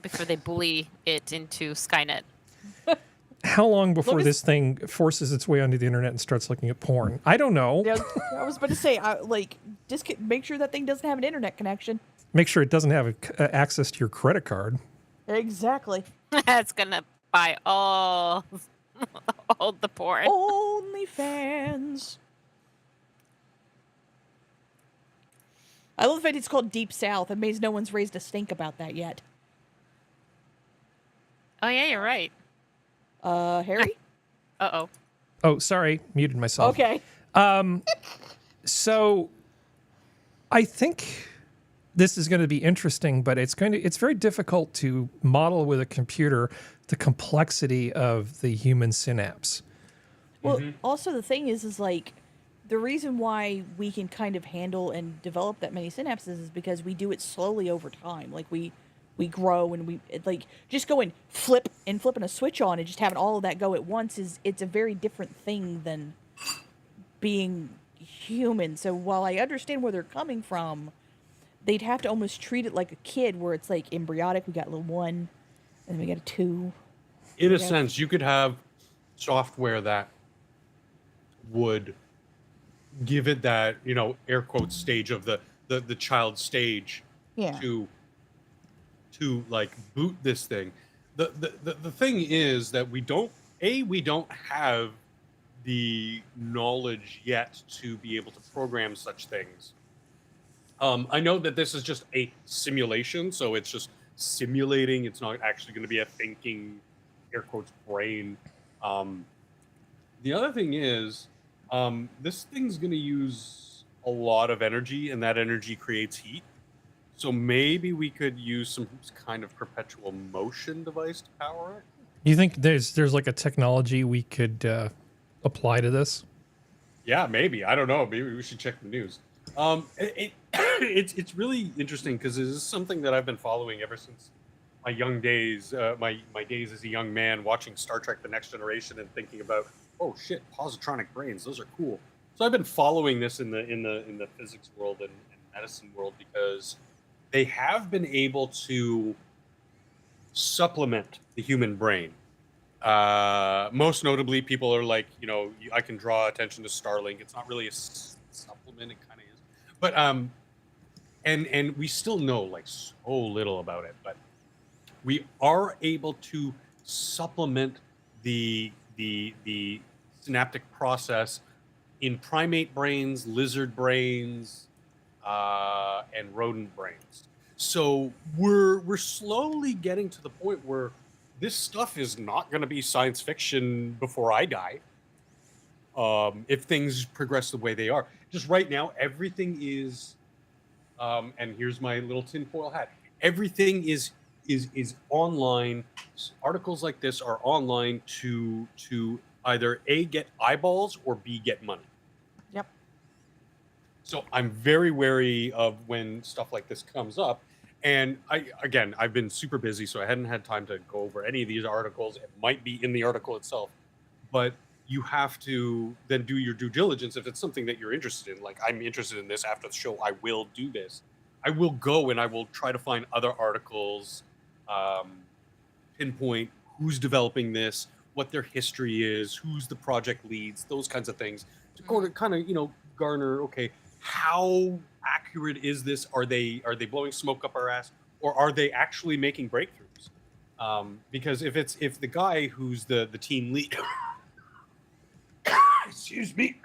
before they bully it into Skynet? How long before this thing forces its way onto the internet and starts looking at porn? I don't know. Yeah, I was about to say, just make sure that thing doesn't have an internet connection. Make sure it doesn't have access to your credit card. Exactly. It's going to buy all the porn. OnlyFans. I love the fact it's called Deep South. It means no one's raised a stink about that yet. Oh, yeah, you're right. Harry? Uh-oh. Oh, sorry. Muted myself. Okay. So I think this is going to be interesting, but it's very difficult to model with a computer the complexity of the human synapse. Well, also the thing is like, the reason why we can kind of handle and develop that many synapses is because we do it slowly over time. Like we grow and just going flipping a switch on and just having all of that go at once it's a very different thing than being human. So while I understand where they're coming from, they'd have to almost treat it like a kid, where it's like embryonic. We got a little 1, and then we got a 2. In a sense, you could have software that would give it that, air quotes stage of the child stage to like boot this thing. The thing is that we don't have the knowledge yet to be able to program such things. I know that this is just a simulation, so it's just simulating. It's not actually going to be a thinking, air quotes, brain. The other thing is, this thing's going to use a lot of energy, and that energy creates heat. So maybe we could use some kind of perpetual motion device to power it. You think there's like a technology we could apply to this? Yeah, maybe. I don't know. Maybe we should check the news. It's really interesting because it is something that I've been following ever since my young days, my days as a young man, watching Star Trek: The Next Generation and thinking about, oh shit, positronic brains, those are cool. So I've been following this in the physics world and medicine world because they have been able to supplement the human brain. Most notably, people are like, I can draw attention to Starlink. It's not really a supplement, it kind of is. But and we still know like so little about it, but we are able to supplement the synaptic process in primate brains, lizard brains, and rodent brains. So we're slowly getting to the point where this stuff is not going to be science fiction before I die. If things progress the way they are. Just right now, everything is, and here's my little tinfoil hat. Everything is online. Articles like this are online to either A, get eyeballs, or B, get money. Yep. So I'm very wary of when stuff like this comes up. And I've been super busy, so I hadn't had time to go over any of these articles. It might be in the article itself, but you have to then do your due diligence. If it's something that you're interested in, like I'm interested in this after the show, I will do this. I will go and I will try to find other articles, pinpoint who's developing this, what their history is, who's the project leads, those kinds of things, to go to kind of, garner, okay, how accurate is this? Are they blowing smoke up our ass, or are they actually making breakthroughs? Because if the guy who's the team lead, excuse me,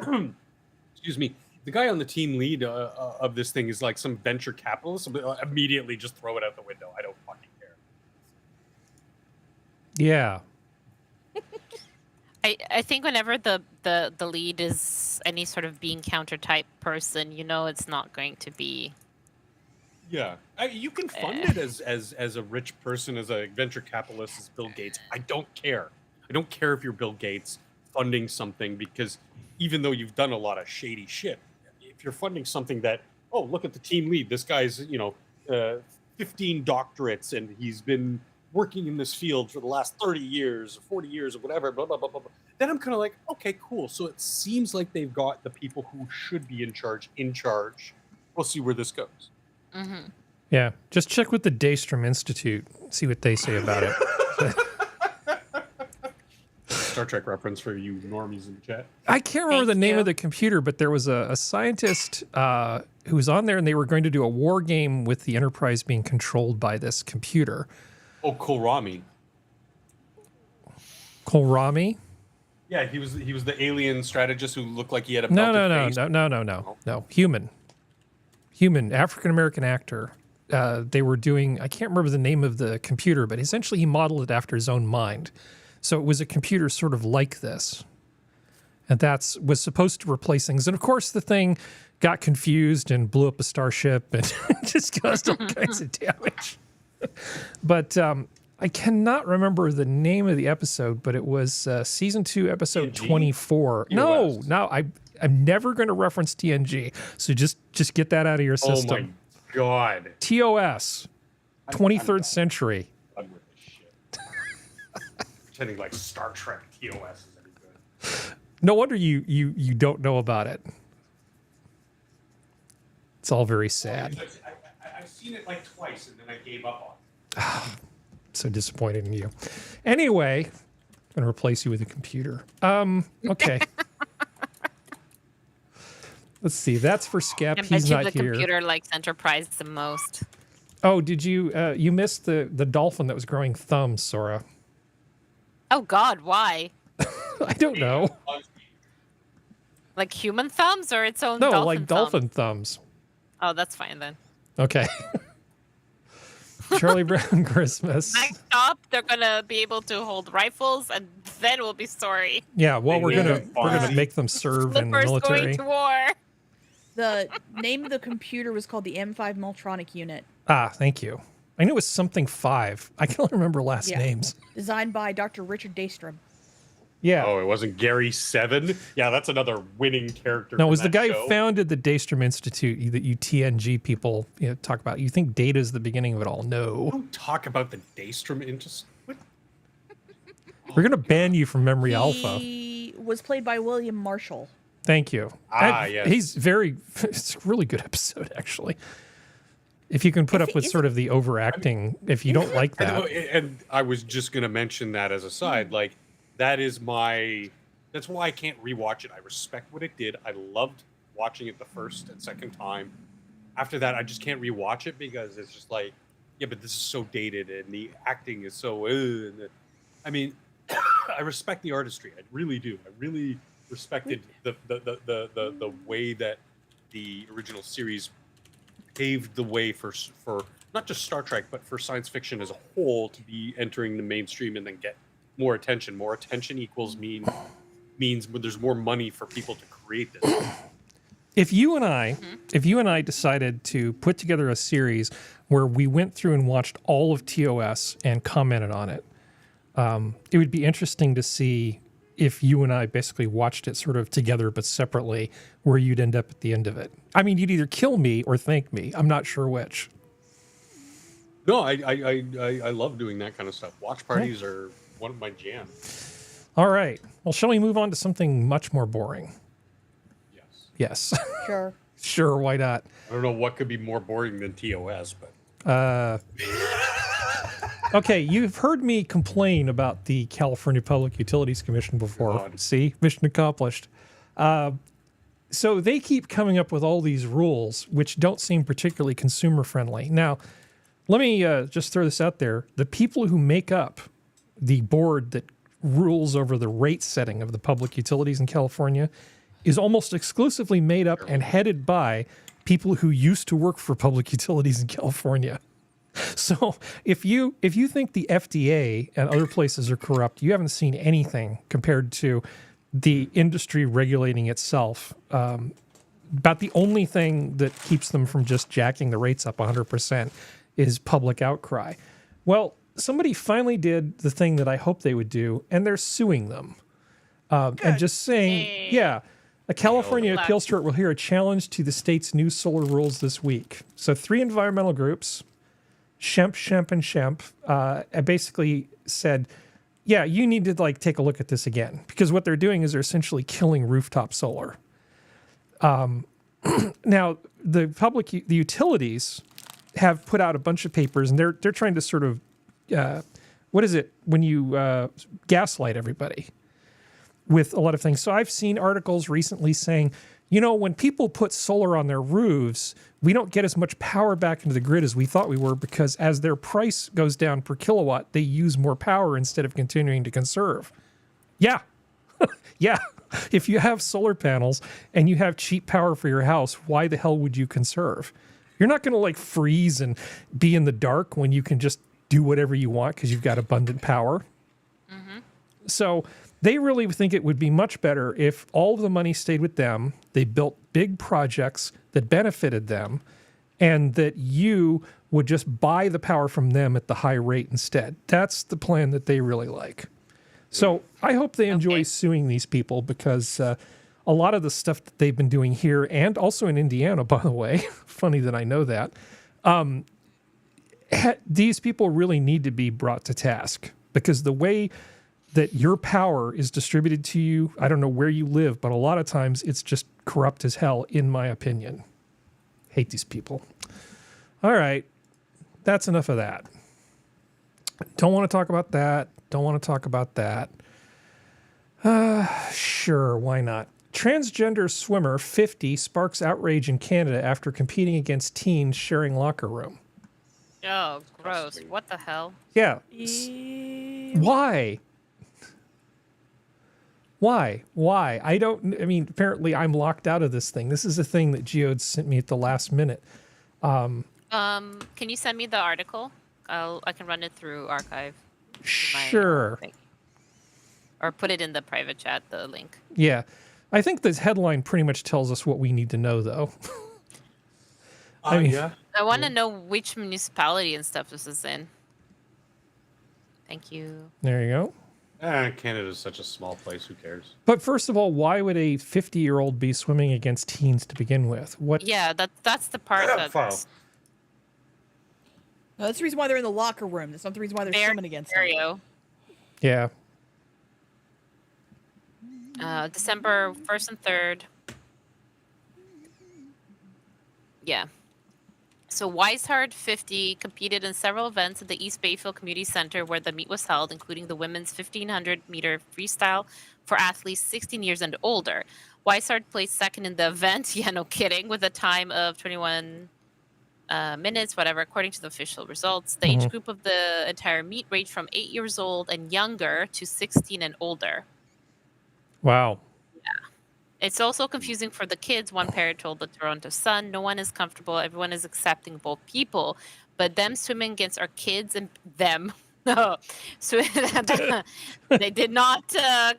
the guy on the team lead of this thing is like some venture capitalist, immediately just throw it out the window. I don't fucking care. Yeah. I think whenever the lead is any sort of being counter type person, it's not going to be. Yeah, you can fund it as a rich person, as a venture capitalist, as Bill Gates. I don't care. I don't care if you're Bill Gates. funding something, because even though you've done a lot of shady shit, if you're funding something that, oh, look at the team lead, this guy's 15 doctorates and he's been working in this field for the last 30 years or 40 years or whatever, blah blah blah blah blah, then I'm kind of like, okay, cool. So it seems like they've got the people who should be in charge. We'll see where this goes. Mm-hmm. Yeah, just check with the Daystrom Institute, see what they say about it. Star Trek reference for you normies in the chat. I can't remember Thank the name you. of the computer, but there was a scientist who was on there, and they were going to do a war game with the Enterprise being controlled by this computer. Oh, Kohlrami. Kohlrami? Yeah, he was the alien strategist who looked like he had a No, belted face. no. Human, African-American actor. They were doing, I can't remember the name of the computer, but essentially he modeled it after his own mind. So it was a computer sort of like this. And was supposed to replace things. And of course the thing got confused and blew up a starship and just caused all kinds of damage. But I cannot remember the name of the episode, but it was season 2, episode TNG? 24. No, I'm never going to reference TNG. So just get that out of your Oh system. my god. TOS, 23rd century. Done with this shit. Pretending like Star Trek TOS is any good. No wonder you don't know about it. It's all very sad. I've seen it like twice and then I gave up on it. So disappointed in you. Anyway, I'm going to replace you with a computer. Okay. Let's see. That's for Skep. I bet He's you not the here. computer likes Enterprise the most. Oh, did you you missed the dolphin that was growing thumbs, Sora? Oh God, why? I don't know. Like human thumbs or its own No, dolphin like thumb? dolphin thumbs. Oh, that's fine then. Okay. Charlie Brown Christmas. Next up, they're gonna be able to hold rifles, and then we'll be sorry. Yeah, well, we're Yeah. gonna make them serve in the Flippers military. going to war. The name of the computer was called the M5 Meltronic Unit, Ah, thank you. I knew it was something 5. I can only remember last Yeah. names. designed by Dr. Richard Daystrom. Yeah. Oh, it wasn't Gary 7? Yeah, that's another winning character. No, it from was the that guy show. who founded the Daystrom Institute that you TNG people talk about. You think data is the beginning of it all. No. Don't talk about the Daystrom interest. What? We're going to ban you from Memory Alpha. He was played by William Marshall. Thank you. Yes. It's a really good episode, actually. If you can put up with sort of the overacting, if you don't like I know, that. and I was just going to mention that as a side. Like, that's why I can't rewatch it. I respect what it did. I loved watching it the first and second time. After that, I just can't rewatch it because it's just like, yeah, but this is so dated and the acting is so. I mean, I respect the artistry. I really do. I really respected the way that the original series paved the way for not just Star Trek, but for science fiction as a whole to be entering the mainstream and then get more attention. More attention equals means there's more money for people to create this. If you and I decided to put together a series where we went through and watched all of TOS and commented on it, it would be interesting to see if you and I basically watched it sort of together but separately, where you'd end up at the end of it. I mean, you'd either kill me or thank me. I'm not sure which. No, I love doing that kind of stuff. Watch parties are one of my jams. All right. Well, shall we move on to something much more boring? Yes. Yes. Sure. Sure, why not? I don't know what could be more boring than TOS, but Okay, you've heard me complain about the California Public Utilities Commission before. God. See, mission accomplished. So they keep coming up with all these rules, which don't seem particularly consumer friendly. Now, let me just throw this out there. The people who make up the board that rules over the rate setting of the public utilities in California is almost exclusively made up and headed by people who used to work for public utilities in California. So if you think the FDA and other places are corrupt, you haven't seen anything compared to the industry regulating itself. About the only thing that keeps them from just jacking the rates up 100% is public outcry. Well, somebody finally did the thing that I hoped they would do, and they're suing them. And Good. just saying, Yay. yeah, a California Hell, appeals court will hear a challenge to the state's new solar rules this week. So 3 environmental groups, Shemp, basically said, yeah, you need to like take a look at this again, because what they're doing is they're essentially killing rooftop solar. Now, the utilities have put out a bunch of papers, and they're trying to sort of, what is it when you gaslight everybody with a lot of things. So I've seen articles recently saying, you know, when people put solar on their roofs, we don't get as much power back into the grid as we thought we were, because as their price goes down per kilowatt, they use more power instead of continuing to conserve. Yeah. Yeah. If you have solar panels and you have cheap power for your house, why the hell would you conserve? You're not going to like freeze and be in the dark when you can just do whatever you want because you've got abundant power. Mm-hmm. So they really think it would be much better if all of the money stayed with them. They built big projects that benefited them, and that you would just buy the power from them at the high rate instead. That's the plan that they really like. So I hope they enjoy suing these people, because a lot of the stuff that they've been doing here, and also in Indiana, by the way, funny that I know that, these people really need to be brought to task, because the way that your power is distributed to you, I don't know where you live, but a lot of times it's just corrupt as hell, in my opinion. Hate these people. All right. That's enough of that. Don't want to talk about that. Don't want to talk about that. Sure, why not? Transgender swimmer 50 sparks outrage in Canada after competing against teens sharing locker room. Oh, gross. What the hell? Yeah. Ew. Why? Why? I mean, apparently I'm locked out of this thing. This is a thing that Geode sent me at the last minute. Can you send me the article? I can run it through archive. Sure. Or put it in the private chat, the link. Yeah. I think this headline pretty much tells us what we need to know, though. I mean, yeah. I want to know which municipality and stuff this is in. Thank you. There you go. Canada's such a small place. Who cares? But first of all, why would a 50-year-old be swimming against teens to begin with? What? Yeah, that's the part that's No, that's the reason why they're in the locker room. That's not the reason why they're swimming against them. Ontario. Yeah. December 1st and 3rd. Yeah. So Weishard 50 competed in several events at the East Bayfield Community Center where the meet was held, including the women's 1,500-meter freestyle for athletes 16 years and older. Weishard placed second in the event, yeah, no kidding, with a time of 21 minutes, whatever, according to the official results. The age group of the entire meet ranged from 8 years old and younger to 16 and older. Wow. It's also confusing for the kids. One parent told the Toronto Sun, no one is comfortable. Everyone is accepting both people. But them swimming against our kids and them. No. So they did not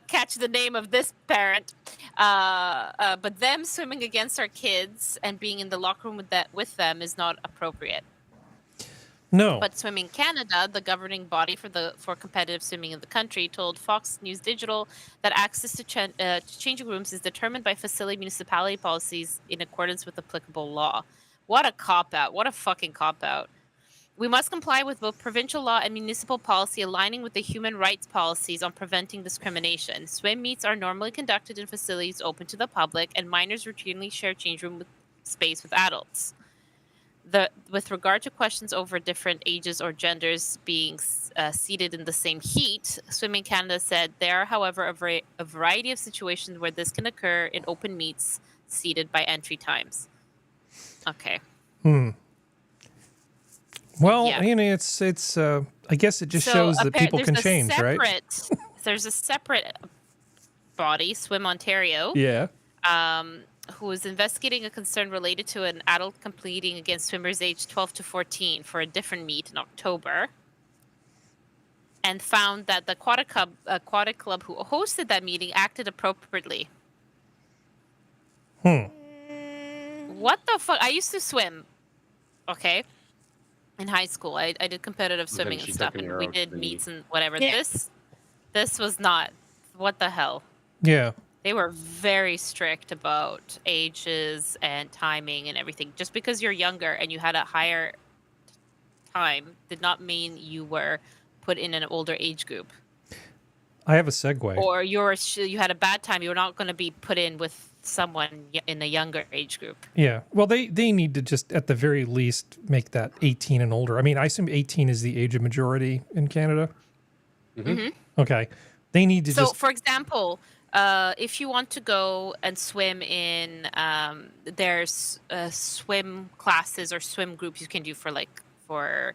catch the name of this parent. But them swimming against our kids and being in the locker room with them is not appropriate. No. But Swimming Canada, the governing body for competitive swimming in the country, told Fox News Digital that access to changing rooms is determined by facility municipality policies in accordance with applicable law. What a cop-out. What a fucking cop-out. We must comply with both provincial law and municipal policy aligning with the human rights policies on preventing discrimination. Swim meets are normally conducted in facilities open to the public, and minors routinely share change room space with adults. With regard to questions over different ages or genders being seated in the same heat, Swimming Canada said there are, however, a variety of situations where this can occur in open meets seated by entry times. Okay. Well, Yeah. you know, it's. I guess it just shows that people can change, right? There's a separate body, Swim Ontario. Yeah. Who was investigating a concern related to an adult competing against swimmers aged 12 to 14 for a different meet in October, and found that the aquatic club who hosted that meeting acted appropriately. What the fuck? I used to swim, okay, in high school. I did competitive swimming and she stuff, took an and we arrow did to the meets and whatever. Yeah. This was not. What the hell? Yeah. They were very strict about ages and timing and everything. Just because you're younger and you had a higher time did not mean you were put in an older age group. I have a segue. Or you had a bad time, you're not going to be put in with someone in a younger age group. Yeah. Well, they need to just, at the very least, make that 18 and older. I mean, I assume 18 is the age of majority in Canada. Mm-hmm. Okay. They need to So, just. for example, if you want to go and swim in, there's swim classes or swim groups you can do for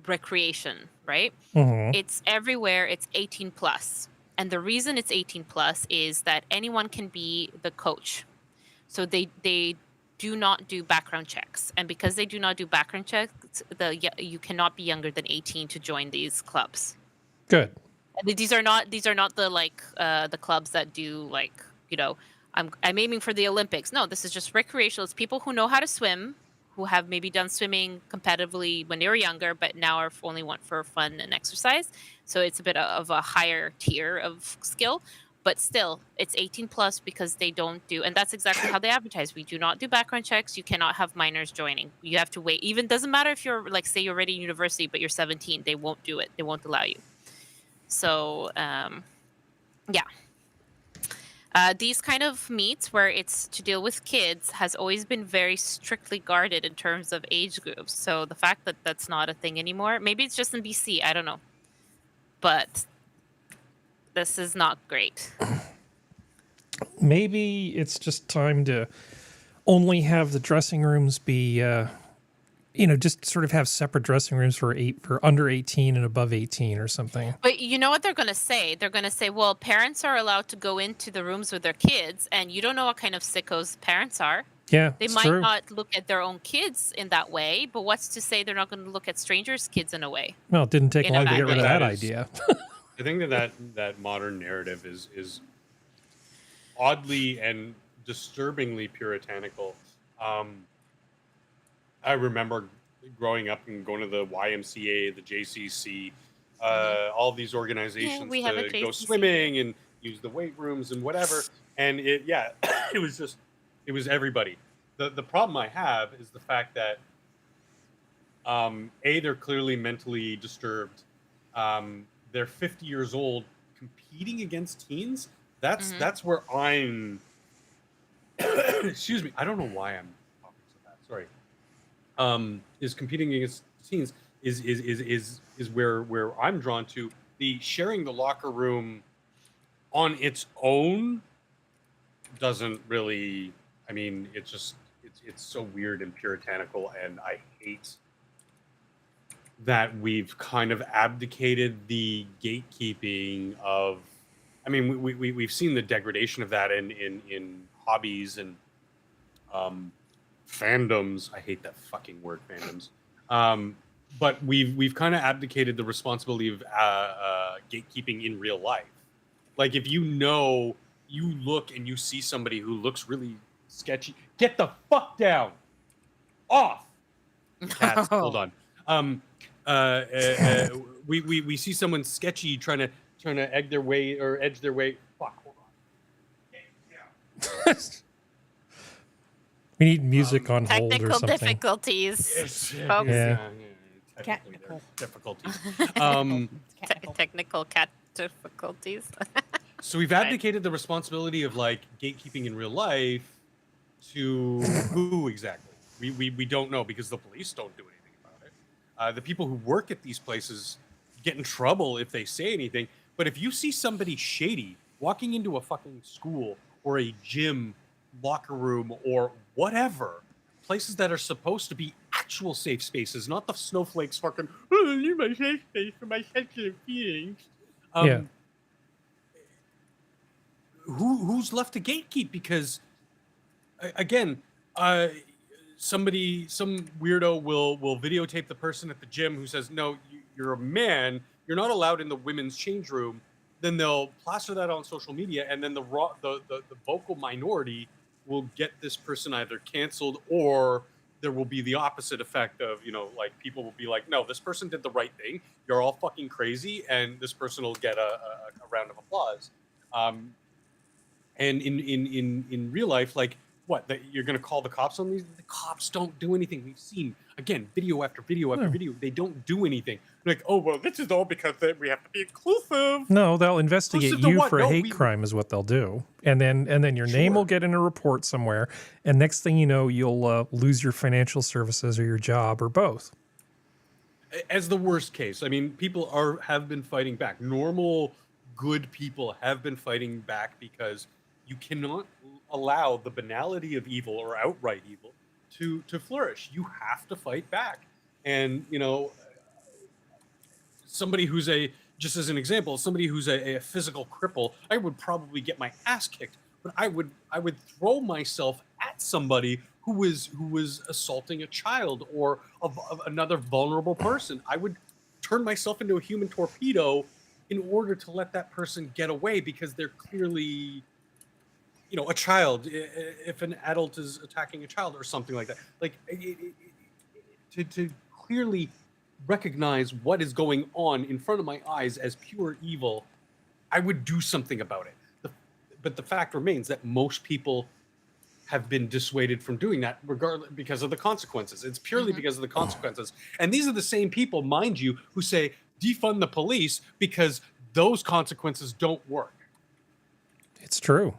recreation, right? Mhm. It's everywhere. It's 18 plus. And the reason it's 18 plus is that anyone can be the coach. So they do not do background checks. And because they do not do background checks, you cannot be younger than 18 to join these clubs. Good. And these are not the clubs that do I'm aiming for the Olympics. No, this is just recreational. It's people who know how to swim, who have maybe done swimming competitively when they were younger, but now are only want for fun and exercise. So it's a bit of a higher tier of skill, but still it's 18 plus because they don't do, and that's exactly how they advertise. We do not do background checks. You cannot have minors joining. You have to wait. Even doesn't matter if you're say you're already in university, but you're 17, they won't do it. They won't allow you. So, yeah. These kind of meets where it's to deal with kids has always been very strictly guarded in terms of age groups. So the fact that that's not a thing anymore, maybe it's just in BC, I don't know. But this is not great. Maybe it's just time to only have the dressing rooms be, just sort of have separate dressing rooms for under 18 and above 18 or something. But you know what they're going to say? They're going to say, well, parents are allowed to go into the rooms with their kids, and you don't know what kind of sickos parents are. Yeah, They it's might true. not look at their own kids in that way, but what's to say they're not going to look at strangers' kids in a way? Well, it didn't take In a long to bad get rid of way. that That is- idea. I think that modern narrative is oddly and disturbingly puritanical. I remember growing up and going to the YMCA, the JCC, all these organizations we have a to go JCC. swimming and use the weight rooms and whatever. And it was everybody. The problem I have is the fact that they're clearly mentally disturbed. They're 50 years old competing against teens. That's where I'm. Excuse me. I don't know why I'm talking so fast. Sorry. Is competing against teens is where I'm drawn to. The sharing the locker room on its own doesn't really. I mean, it's so weird and puritanical, and I hate that we've kind of abdicated the gatekeeping of. I mean, we've seen the degradation of that in hobbies and fandoms. I hate that fucking word, fandoms. But we've kind of abdicated the responsibility of gatekeeping in real life. Like if you look and you see somebody who looks really sketchy, get the fuck down, off. Cats, hold on. We see someone sketchy trying to edge their way. Fuck, hold on. We need music on hold or Technical something. difficulties. Yeah. Folks. Technically, there are difficulties. Technical cat difficulties. So we've abdicated the responsibility of like gatekeeping in real life to who exactly? We don't know because the police don't do anything about it. The people who work at these places get in trouble if they say anything. But if you see somebody shady walking into a fucking school or a gym, locker room, or whatever, places that are supposed to be actual safe spaces, not the snowflakes fucking, oh, I need my safe space for my sensitive feelings. Yeah. Who's left to gatekeep? Because again, some weirdo will videotape the person at the gym who says, no, you're a man, you're not allowed in the women's change room. Then they'll plaster that on social media, and then the vocal minority will get this person either canceled, or there will be the opposite effect of, like people will be like, no, this person did the right thing, you're all fucking crazy, and this person will get a round of applause. And in real life, like what? That you're going to call the cops on these? The cops don't do anything. We've seen again video after video after video. They don't do anything. Like, oh well, this is all because we have to be inclusive. No, they'll investigate Inclusive to you what? for a No, hate crime is what they'll do, and then your name will Sure. get in a report somewhere, and next thing you know, you'll lose your financial services or your job or both. As the worst case, I mean, people have been fighting back. Normal, good people have been fighting back because you cannot allow the banality of evil or outright evil to flourish. You have to fight back, and you know, somebody who's just as an example, somebody who's a physical cripple, I would probably get my ass kicked, but I would throw myself at somebody who was assaulting a child or of another vulnerable person. I would turn myself into a human torpedo in order to let that person get away because they're clearly, you know, a child. If an adult is attacking a child or something like that, like to clearly recognize what is going on in front of my eyes as pure evil, I would do something about it. But the fact remains that most people have been dissuaded from doing that regardless because of the consequences. It's purely because of the consequences. And these are the same people, mind you, who say defund the police because those consequences don't work. It's true.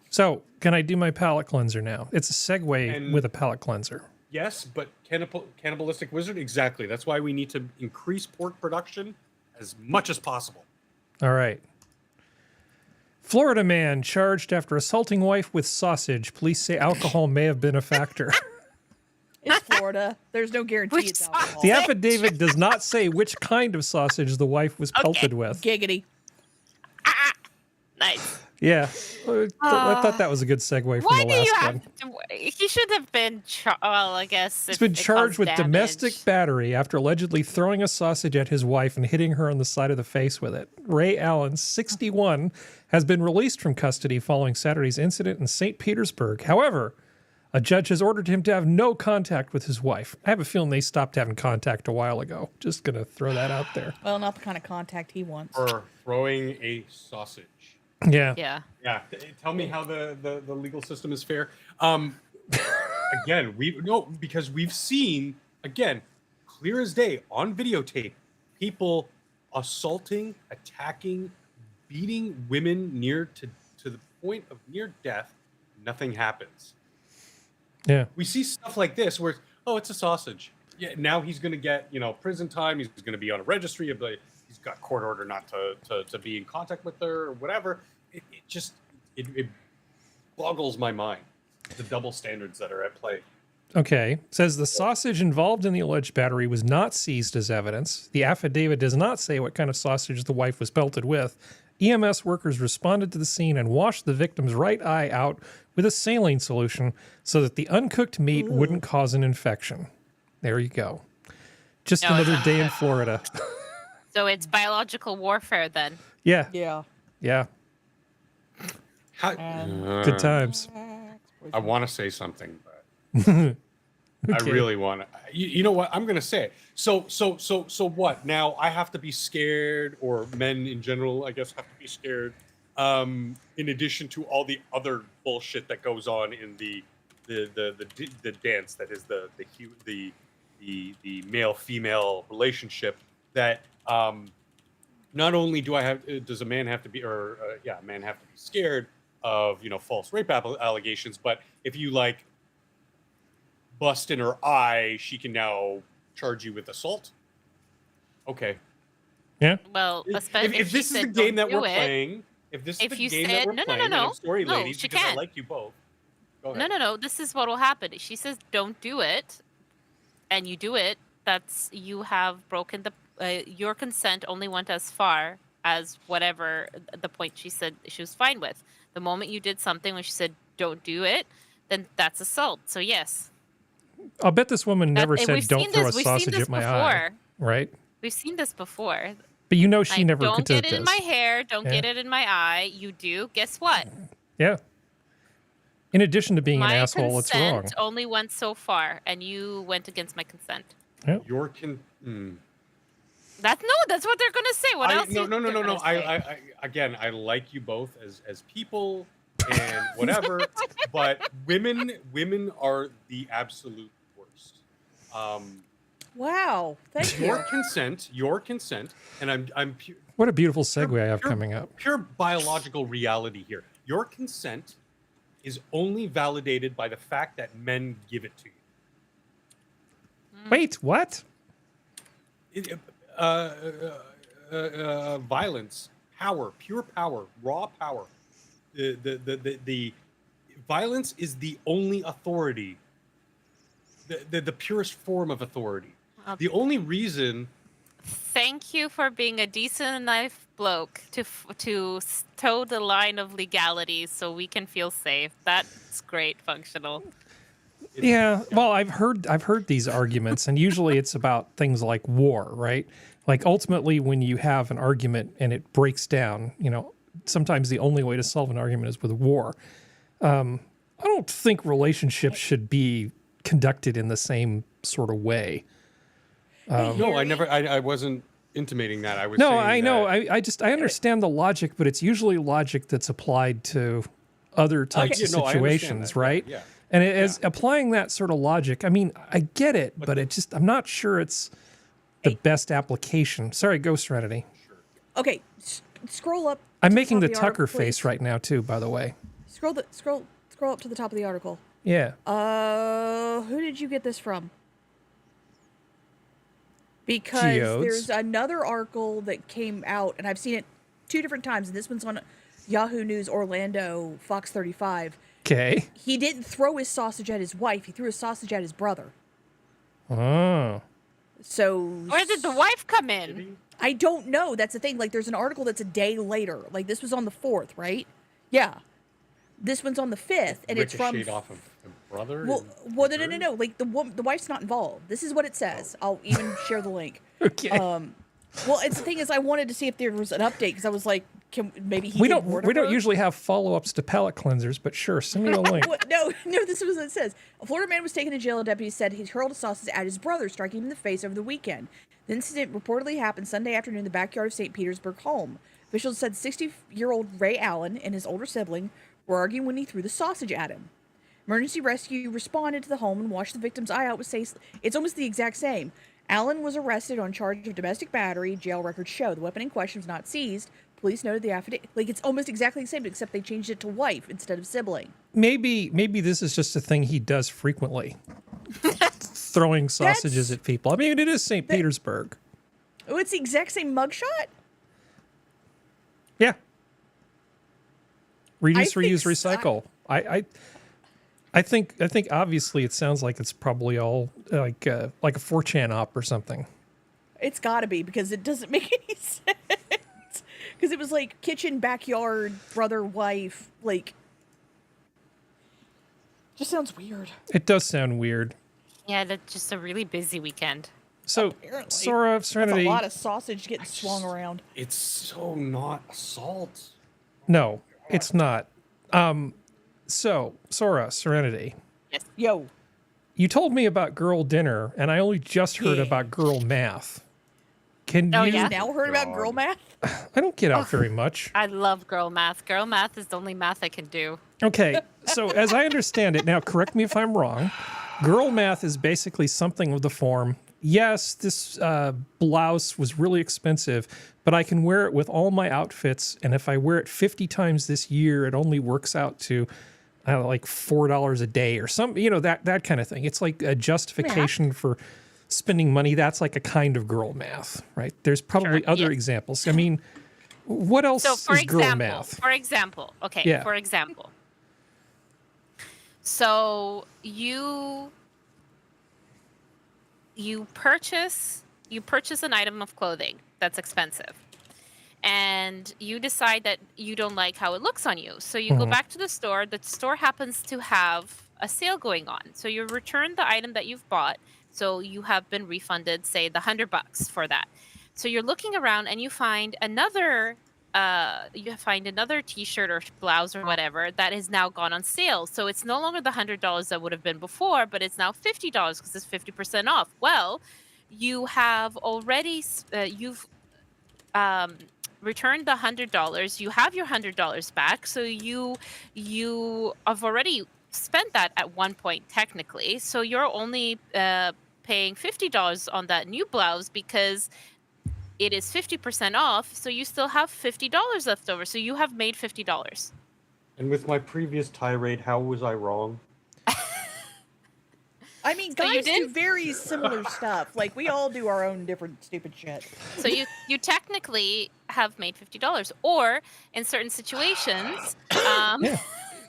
So, can I do my palate cleanser now? It's a segue And- with a palate cleanser. Yes, but cannibalistic wizard, exactly. That's why we need to increase pork production as much as possible. All right. Florida man charged after assaulting wife with sausage. Police say alcohol may have been a factor. It's Florida. There's no guarantee Which it's alcohol. The affidavit does not say which kind of sausage the wife was pelted with. Giggity. Nice. Yeah. I thought that was a good segue from Why the do you last have one. to? He should have been. Well, I guess He's if been it charged caused with damage. domestic battery after allegedly throwing a sausage at his wife and hitting her on the side of the face with it. Ray Allen, 61, has been released from custody following Saturday's incident in St. Petersburg. However, a judge has ordered him to have no contact with his wife. I have a feeling they stopped having contact a while ago. Just going to throw that out there. Well, not the kind of contact he wants. For throwing a sausage. Yeah. Yeah. Yeah, tell me how the legal system is fair. Again, because we've seen, again, clear as day on videotape, people assaulting, attacking, beating women near to the point of near death. Nothing happens. Yeah. We see stuff like this where, oh, it's a sausage. Yeah, now he's going to get, prison time. He's going to be on a registry of he's got court order not to be in contact with her or whatever. It boggles my mind, the double standards that are at play. Okay. Says the sausage involved in the alleged battery was not seized as evidence. The affidavit does not say what kind of sausage the wife was pelted with. EMS workers responded to the scene and washed the victim's right eye out with a saline solution so that the uncooked meat wouldn't cause an infection. There you go. Just No, another it's day in Florida. So it's biological warfare then. Yeah. Yeah. Yeah. Good times. I want to say something, but I Okay. really want to. You know what? I'm going to say it. So what? Now I have to be scared, or men in general, I guess, have to be scared. In addition to all the other bullshit that goes on in the dance, that is the male female relationship. That not only does a man have to be, a man have to be scared of false rape allegations, but if you bust in her eye, she can now charge you with assault. Okay. Yeah. Well, especially If this is the game that we're playing, if this is If the you game said- that we're no, no, playing, and no, I'm sorry, no, ladies, she because I can't. like you both. Go ahead. No. This is what will happen. She says, "Don't do it," and you do it. You have broken your consent. Only went as far as whatever the point she said she was fine with. The moment you did something when she said, "Don't do it," then that's assault. So yes, I'll bet this woman never and said, we've don't seen throw this- a we've seen sausage this at my eye. before. Right? We've seen this before. But she never Don't did get it in this. my hair. Don't Yeah. get it in my eye. You do. Guess what? Yeah. In addition to being My an asshole, it's wrong. consent only went so far, and you went against my consent. Your That's what they're gonna say. What else? No. they're gonna say? I again, I like you both as people and whatever, but women are the absolute worst. Wow. Thank you. Your consent, and I'm What a beautiful segue I have coming up. pure biological reality here. Your consent is only validated by the fact that men give it to you. Wait, what? Violence, power, pure power, raw power. The violence is the only authority, the purest form of authority. The only reason. Thank you for being a decent enough bloke to toe the line of legality so we can feel safe. That's great, functional. Yeah, well, I've heard these arguments, and usually it's about things like war, right? Like ultimately, when you have an argument and it breaks down, sometimes the only way to solve an argument is with war. I don't think relationships should be conducted in the same sort of way. No, I wasn't intimating that. I was No, saying I know. that- I understand the logic, but it's usually logic that's applied to other types of no, I understand situations, that, right? yeah. And as applying that sort of logic, I mean, I get it, but I'm not sure it's the best application. Sorry, go Serenity. Okay, scroll up. I'm to making the top of Tucker article, face please. right now too, by the way. Scroll up to the top of the article. Yeah. Who did you get this from? Because Geodes. there's another article that came out, and I've seen it 2 different times, and this one's on Yahoo News Orlando, Fox 35. Okay. He didn't throw his sausage at his wife. He threw his sausage at his brother. Oh. So Where did the wife come in? I don't know. That's the thing. Like, there's an article that's a day later. Like, this was on the 4th, right? Yeah. This one's on the 5th, and it's from. Ricocheted off of the brother. Well, no. Like, the wife's not involved. This is what it says. I'll even share the link. Okay. Well, it's the thing is, I wanted to see if there was an update because I was like, maybe he we did don't more to we don't her? usually have follow-ups to palate cleansers, but sure, send me the link. No, this is what it says. A Florida man was taken to jail, and deputies said he hurled a sausage at his brother, striking him in the face over the weekend. The incident reportedly happened Sunday afternoon in the backyard of St. Petersburg home. Officials said 60-year-old Ray Allen and his older sibling were arguing when he threw the sausage at him. Emergency rescue responded to the home and washed the victim's eye out with safe. It's almost the exact same. Allen was arrested on charge of domestic battery, jail records show. The weapon in question was not seized. Police noted the affidavit. Like, it's almost exactly the same, except they changed it to wife instead of sibling. Maybe this is just a thing he does frequently. Throwing sausages at people. I mean, it is St. Petersburg. Oh, it's the exact same mugshot? Yeah. Reduce, I think reuse, recycle. I think obviously it sounds like it's probably all like a 4chan op or something. It's got to be, because it doesn't make any sense. Because it was like kitchen, backyard, brother, wife, like, just sounds weird. It does sound weird. Yeah, that's just a really busy weekend. So, Apparently. Sora, That's Serenity. a lot of sausage getting swung around. It's so not assault. No, it's not. So, Sora, Serenity. Yes. Yo, You told me about girl dinner, and I only just heard Yeah. about girl math. Can Oh, you? yeah? now heard about girl math? I don't get out very much. I love girl math. Girl math is the only math I can do. Okay, so as I understand it, now correct me if I'm wrong, girl math is basically something of the form, yes, this blouse was really expensive, but I can wear it with all my outfits, and if I wear it 50 times this year, it only works out to, I don't know, like $4 a day or something, that kind of thing. It's like a justification for spending money. That's like a kind of girl math, right? There's probably Sure, other yes. examples. I mean, what else So, for is girl example, math? okay, Yeah. for example. So you purchase an item of clothing that's expensive, and you decide that you don't like how it looks on you. So you go back to the store. The store happens to have a sale going on. So you return the item that you've bought. So you have been refunded, say, the $100 for that. So you're looking around and you find another T-shirt or blouse or whatever that has now gone on sale. So it's no longer the $100 that would have been before, but it's now $50 because it's 50% off. Well, you have already you've returned the $100. You have your $100 back, so you have already spent that at one point technically. So you're only paying $50 on that new blouse because it is 50% off. So you still have $50 left over. So you have made $50. And with my previous tirade, how was I wrong? I mean, So you guys do did? very similar stuff. Like, we all do our own different stupid shit. So you technically have made $50, or in certain situations, Yeah.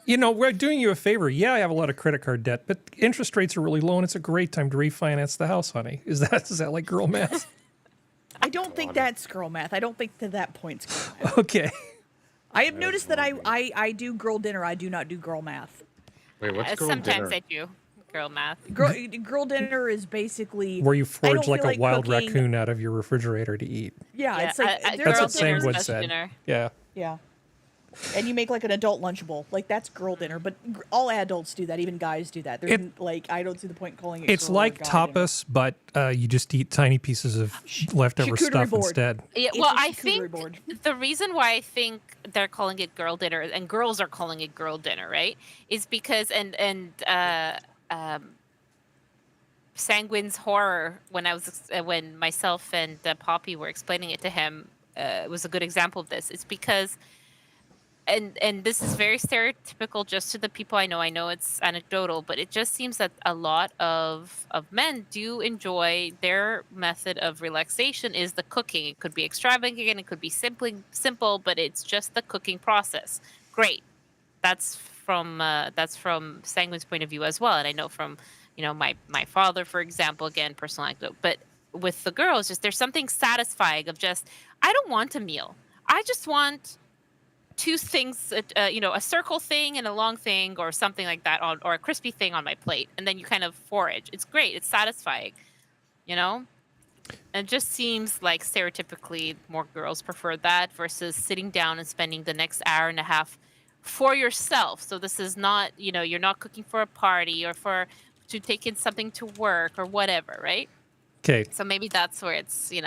You know, we're doing you a favor. Yeah, I have a lot of credit card debt, but interest rates are really low, and it's a great time to refinance the house, honey. Is that like girl math? I don't think that's girl math. I don't think to that point's girl math. Okay. I have noticed that I do girl dinner. I do not do girl math. Wait, what's girl sometimes dinner? I do girl math. Girl dinner is basically Where you I don't forge like feel a wild cooking. raccoon out of your refrigerator to eat. Yeah, it's like That's That's girl what dinner. Sanguine special said. dinner. Yeah. Yeah. And you make like an adult Lunchable. Like, that's girl dinner, but all adults do that. Even guys do that. There's like, I don't see the point in calling it It's girl or like guy dinner. tapas, but you just eat tiny pieces of leftover charcuterie stuff board. instead. Yeah, It's well, a I charcuterie think board. the reason why I think they're calling it girl dinner and girls are calling it girl dinner, right, is because Sanguine's horror when myself and Poppy were explaining it to him was a good example of this. It's because and this is very stereotypical just to the people I know. I know it's anecdotal, but it just seems that a lot of men do enjoy their method of relaxation is the cooking. It could be extravagant, it could be simple, but it's just the cooking process. Great. That's from Sanguine's point of view as well, and I know from my father, for example, again, personal anecdote. But with the girls, just there's something satisfying of just, I don't want a meal. I just want two things, a circle thing and a long thing or something like that, or a crispy thing on my plate. And then you kind of forage. It's great. It's satisfying, And it just seems like stereotypically more girls prefer that versus sitting down and spending the next hour and a half for yourself. So this is not, you're not cooking for a party or to take in something to work or whatever, right? Okay. So maybe that's where it's, The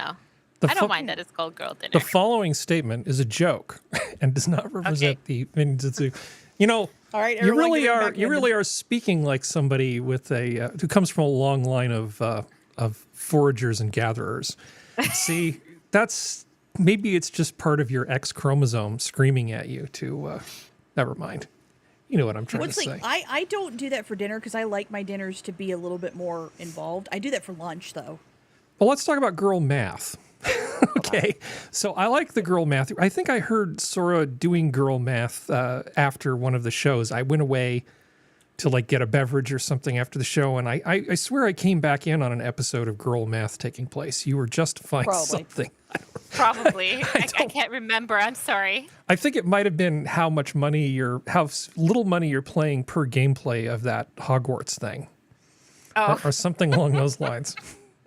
I don't fo- mind that it's called girl dinner. The following statement is a joke and does not represent the means it's All right, you everyone, really get are back you in. really are speaking like somebody with a who comes from a long line of foragers and gatherers. See, that's maybe it's just part of your X chromosome screaming at you to never mind. You know what I'm trying What's to like, say. I don't do that for dinner because I like my dinners to be a little bit more involved. I do that for lunch, though. Well, let's talk about girl math. Okay, so I like the girl math. I think I heard Sora doing girl math after one of the shows. I went away to like get a beverage or something after the show, and I swear I came back in on an episode of girl math taking place. You were justifying Probably. something. Probably. I can't remember. I'm sorry. I think it might have been how little money you're playing per gameplay of that Hogwarts thing, or something along those lines.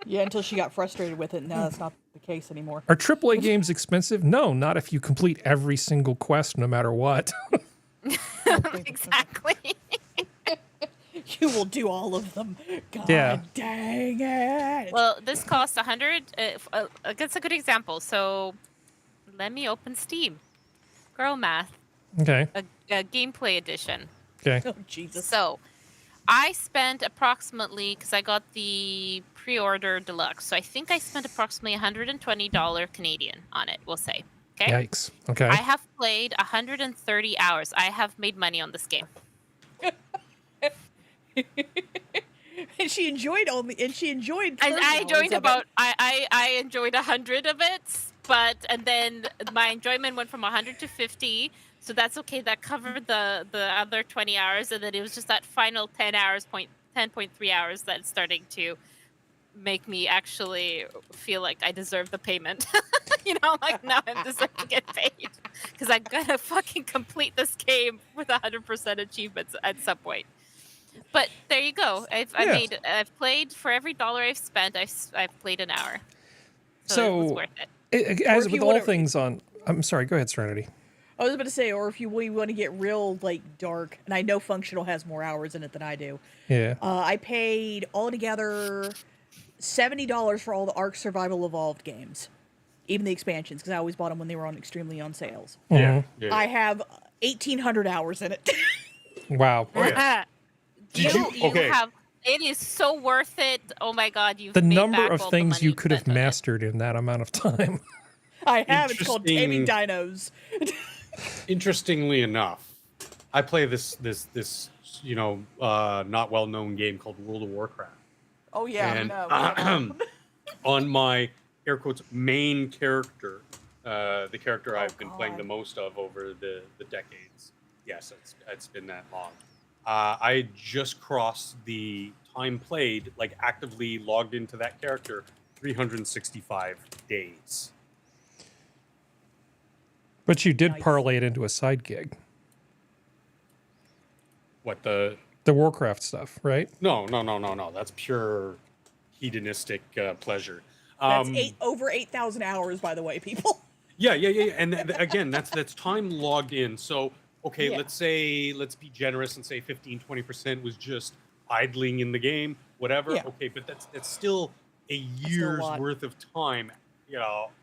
Yeah, until she got frustrated with it. Now that's not the case anymore. Are AAA games expensive? No, not if you complete every single quest, no matter what. Exactly. You will do all of them. God Yeah. dang it. Well, this costs 100. That's a good example. So let me open Steam. Girl math, Okay. a gameplay edition. Okay. Oh, Jesus. So I spent approximately, because I got the pre-order deluxe, so I think I spent approximately $120 Canadian on it, we'll say. Okay. Yikes. Okay. I have played 130 hours. I have made money on this game. And she enjoyed I enjoyed I enjoyed 100 of it, and then my enjoyment went from 100 to 50. So that's okay. That covered the other 20 hours, and then it was just that final 10.3 hours that's starting to make me actually feel like I deserve the payment. Like now I deserve to get paid because I'm gonna fucking complete this game with 100% achievements at some point. But there you go. I've played for every dollar I've spent. I've played an hour. So it was worth it. As if with you all wanna- things on, I'm sorry. Go ahead, Serenity. I was about to say, or if you want to get real like dark, and I know Functional has more hours in it than I do. Yeah. I paid altogether $70 for all the Ark Survival Evolved games, even the expansions, because I always bought them when they were on extremely on sales. Yeah. I have 1,800 hours in it. Wow. Oh, yeah. Did you- okay. have it is so worth it. Oh my god, you've The made number back of all the things money you could have spent on it. mastered in that amount of time. I have. It's called Taming Interesting. Dinos. Interestingly enough, I play this not well known game called World of Warcraft. Oh yeah, And no. on my air quotes main character, the character I've been playing God. the most of over the decades. Yes, it's been that long. I just crossed the time played, like actively logged into that character, 365 days. But you did Nice. parlay it into a side gig. What the? The Warcraft stuff, right? No. That's pure hedonistic pleasure. That's over 8,000 hours, by the way, people. Yeah. And again, that's time logged in. So, okay, Yeah. let's be generous and say 15, 20% was just idling in the game, whatever. Yeah. Okay, but that's still a year's lot. worth of time,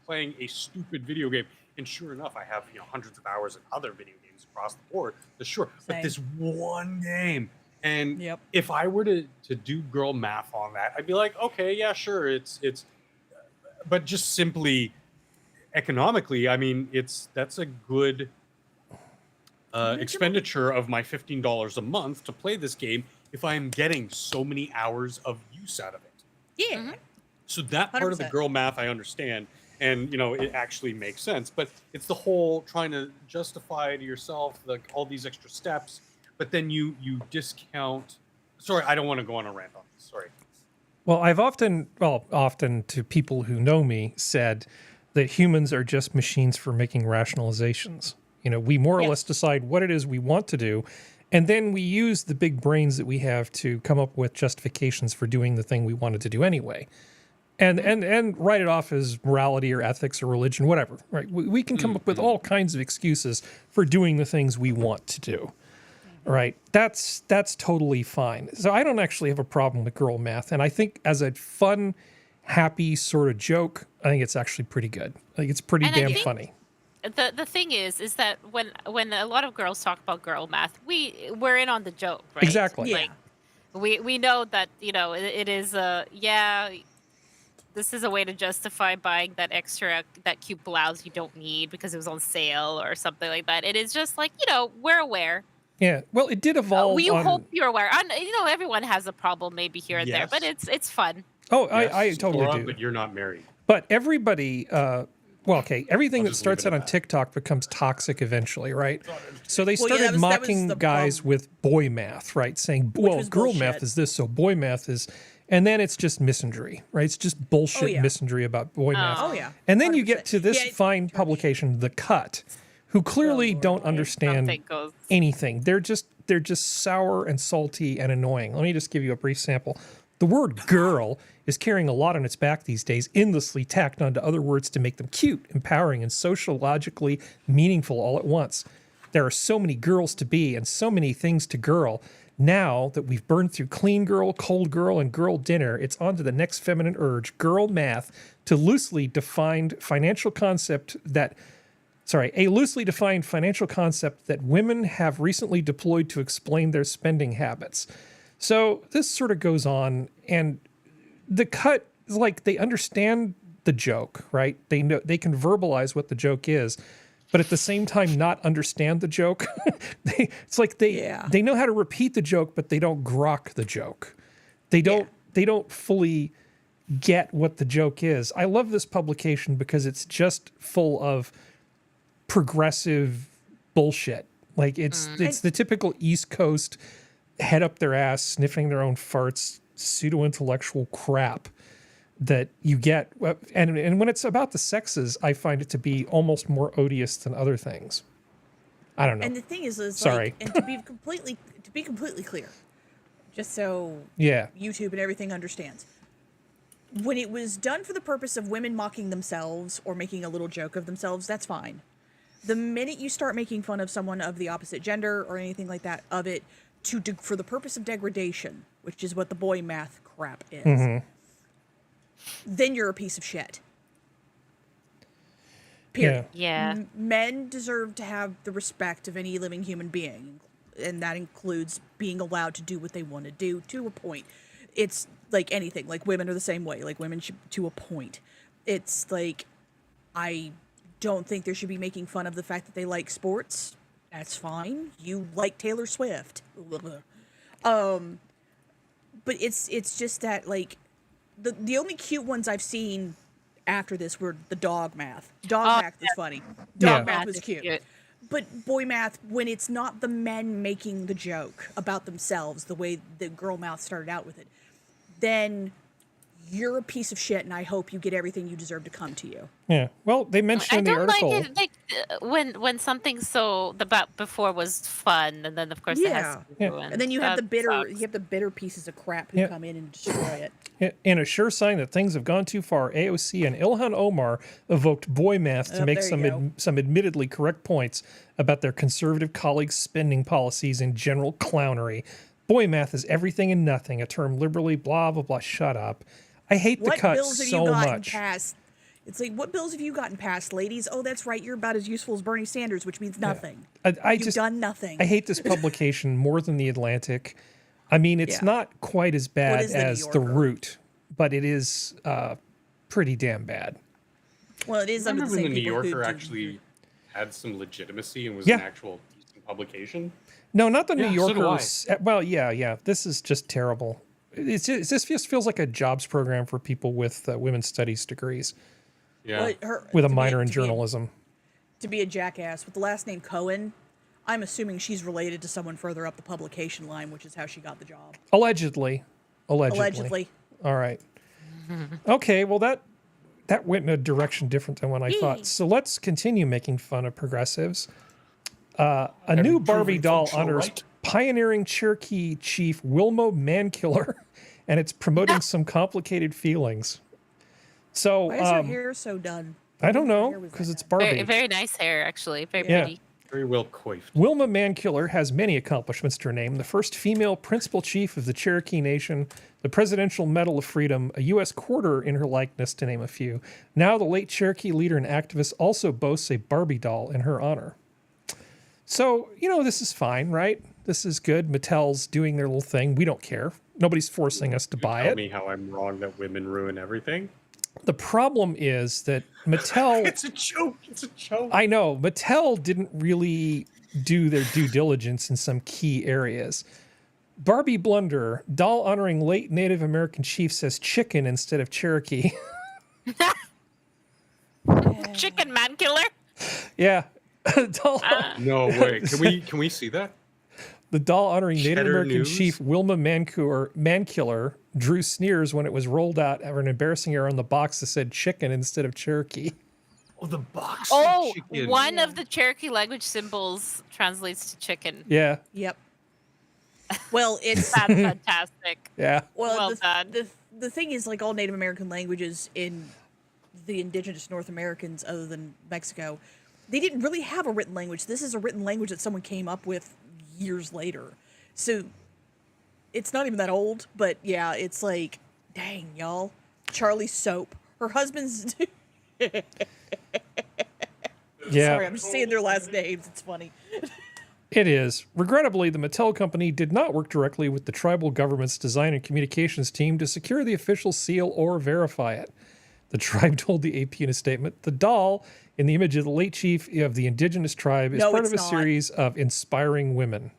playing a stupid video game. And sure enough, I have, hundreds of hours in other video games across the board, for sure. But Same. this one game, and Yep. if I were to do girl math on that, I'd be like, okay, yeah, sure, it's but just simply economically, I mean, that's a good expenditure of my $15 a month to play this game if I'm getting so many hours of use out of it. Yeah. So that part of the 100%. girl math I understand, and it actually makes sense. But it's the whole trying to justify to yourself like all these extra steps, but then you discount. Sorry, I don't want to go on a rant on this. Sorry. Well, I've often to people who know me said that humans are just machines for making rationalizations. We more or Yeah. less decide what it is we want to do, and then we use the big brains that we have to come up with justifications for doing the thing we wanted to do anyway. And write it off as morality or ethics or religion, whatever, right? We can come up with all kinds of excuses for doing the things we want to do. Right. That's totally fine. So I don't actually have a problem with girl math. And I think as a fun, happy sort of joke, I think it's actually pretty good. I think it's pretty And I damn think funny. The thing is that when a lot of girls talk about girl math, we're in on the joke, right? Exactly. Yeah. Like we know that it is this is a way to justify buying that cute blouse you don't need because it was on sale or something like that. It is just like we're aware. Yeah. Well, it did evolve. We hope you're aware. Everyone has a problem maybe here and there, but Yes. it's fun. Oh, Yes, I totally Sora, do. But you're not married. But everybody, everything I'll that just starts leave out it on at that. TikTok becomes toxic eventually, right? So they Well, yeah, started that was mocking the guys problem. with boy math, right? Saying, well, was girl bullshit. math is this, so boy math is, and then it's just misandry, right? It's just bullshit yeah. misandry about boy math. Oh yeah. And then you get 100%. to this Yeah, fine publication, The Cut, who clearly Lord, don't yeah. understand Something goes. anything. They're just sour and salty and annoying. Let me just give you a brief sample. The word girl is carrying a lot on its back these days, endlessly tacked onto other words to make them cute, empowering, and sociologically meaningful all at once. There are so many girls to be and so many things to girl. Now that we've burned through clean girl, cold girl, and girl dinner, it's on to the next feminine urge, girl math, to loosely defined financial concept that a loosely defined financial concept that women have recently deployed to explain their spending habits. So this sort of goes on, and The Cut is like they understand the joke, right? They know they can verbalize what the joke is, but at the same time not understand the joke. They know how to repeat the joke, but they don't grok the joke. They don't fully get what the joke is. I love this publication because it's just full of progressive bullshit. Like it's the typical East Coast head up their ass, sniffing their own farts, pseudo-intellectual crap that you get. And when it's about the sexes, I find it to be almost more odious than other things. I don't know. And the thing is Sorry. like, and to be completely clear, just so Yeah. YouTube and everything understands, when it was done for the purpose of women mocking themselves or making a little joke of themselves, that's fine. The minute you start making fun of someone of the opposite gender or anything like that of it for the purpose of degradation, which is what the boy math crap is, then you're a piece of shit. Period. Yeah. Men deserve to have the respect of any living human being, and that includes being allowed to do what they want to do to a point. It's like anything. Like, women are the same way. Like, women should, to a point. It's like, I don't think there should be making fun of the fact that they like sports. That's fine. You like Taylor Swift. But it's just that, like, the only cute ones I've seen after this were the dog math. Dog math was funny. Dog math was cute. But boy math, when it's not the men making the joke about themselves, the way the girl math started out with it, then you're a piece of shit, and I hope you get everything you deserve to come to you. Yeah. Well, they mentioned in the article. I don't like it, like when something before was fun, and then of course it has to be ruined. And then you have That the bitter pieces of crap who come in and destroy it. In a sure sign that things have gone too far, AOC and Ilhan Omar evoked boy math to make some admittedly correct points about their conservative colleagues' spending policies and general clownery. Boy math is everything and nothing, a term liberally blah, blah, blah. Shut up. I hate the cut so much. Passed? It's like, what bills have you gotten passed, ladies? Oh, that's right. You're about as useful as Bernie Sanders, which means nothing. You've done nothing. I hate this publication more than The Atlantic. I mean, it's not quite as bad as The Root, but it is pretty damn bad. Well, it is under the same when the New people Yorker who actually had some legitimacy and was an actual decent publication? No, not the New Yorker. So well, yeah. This is just terrible. This just feels like a jobs program for people with women's studies degrees. Yeah. With a minor in journalism. To be a jackass with the last name Cohen, I'm assuming she's related to someone further up the publication line, which is how she got the job. Allegedly. All right. Okay, well that went in a direction different than what I thought. So let's continue making fun of progressives. A new Barbie doll honors pioneering Cherokee chief Wilma Mankiller, and it's promoting some complicated feelings. So why is her hair so done? I don't know, because it's Barbie. Very, very nice hair, actually. Very pretty. Very well coiffed. Wilma Mankiller has many accomplishments to her name. The first female principal chief of the Cherokee Nation, the Presidential Medal of Freedom, a U.S. quarter in her likeness, to name a few. Now the late Cherokee leader and activist also boasts a Barbie doll in her honor. So, this is fine, right? This is good. Mattel's doing their little thing. We don't care. Nobody's forcing us to buy it. Tell me how I'm wrong that women ruin everything. The problem is that Mattel... It's a joke. I know. Mattel didn't really do their due diligence in some key areas. Barbie Blunder, doll honoring late Native American chief, says chicken instead of Cherokee. Chicken man killer? Yeah. No way. Can we see that? The doll honoring Native Cheddar American News? chief Wilma Mankiller drew sneers when it was rolled out after an embarrassing error on the box that said chicken instead of Cherokee. Oh, the box. Oh, chicken. one of the Cherokee language symbols translates to chicken. Yeah. Yep. Well, it's That's fantastic. Yeah. Well done. The thing is, like all Native American languages in the indigenous North Americans, other than Mexico, they didn't really have a written language. This is a written language that someone came up with years later. So it's not even that old, but yeah, it's like, dang, y'all. Charlie Soap. Her husband's... Yeah. Sorry, I'm just saying their last names. It's funny. It is. Regrettably, the Mattel company did not work directly with the tribal government's design and communications team to secure the official seal or verify it. The tribe told the AP in a statement, the doll in the image of the late chief of the indigenous tribe is part of a series of inspiring women.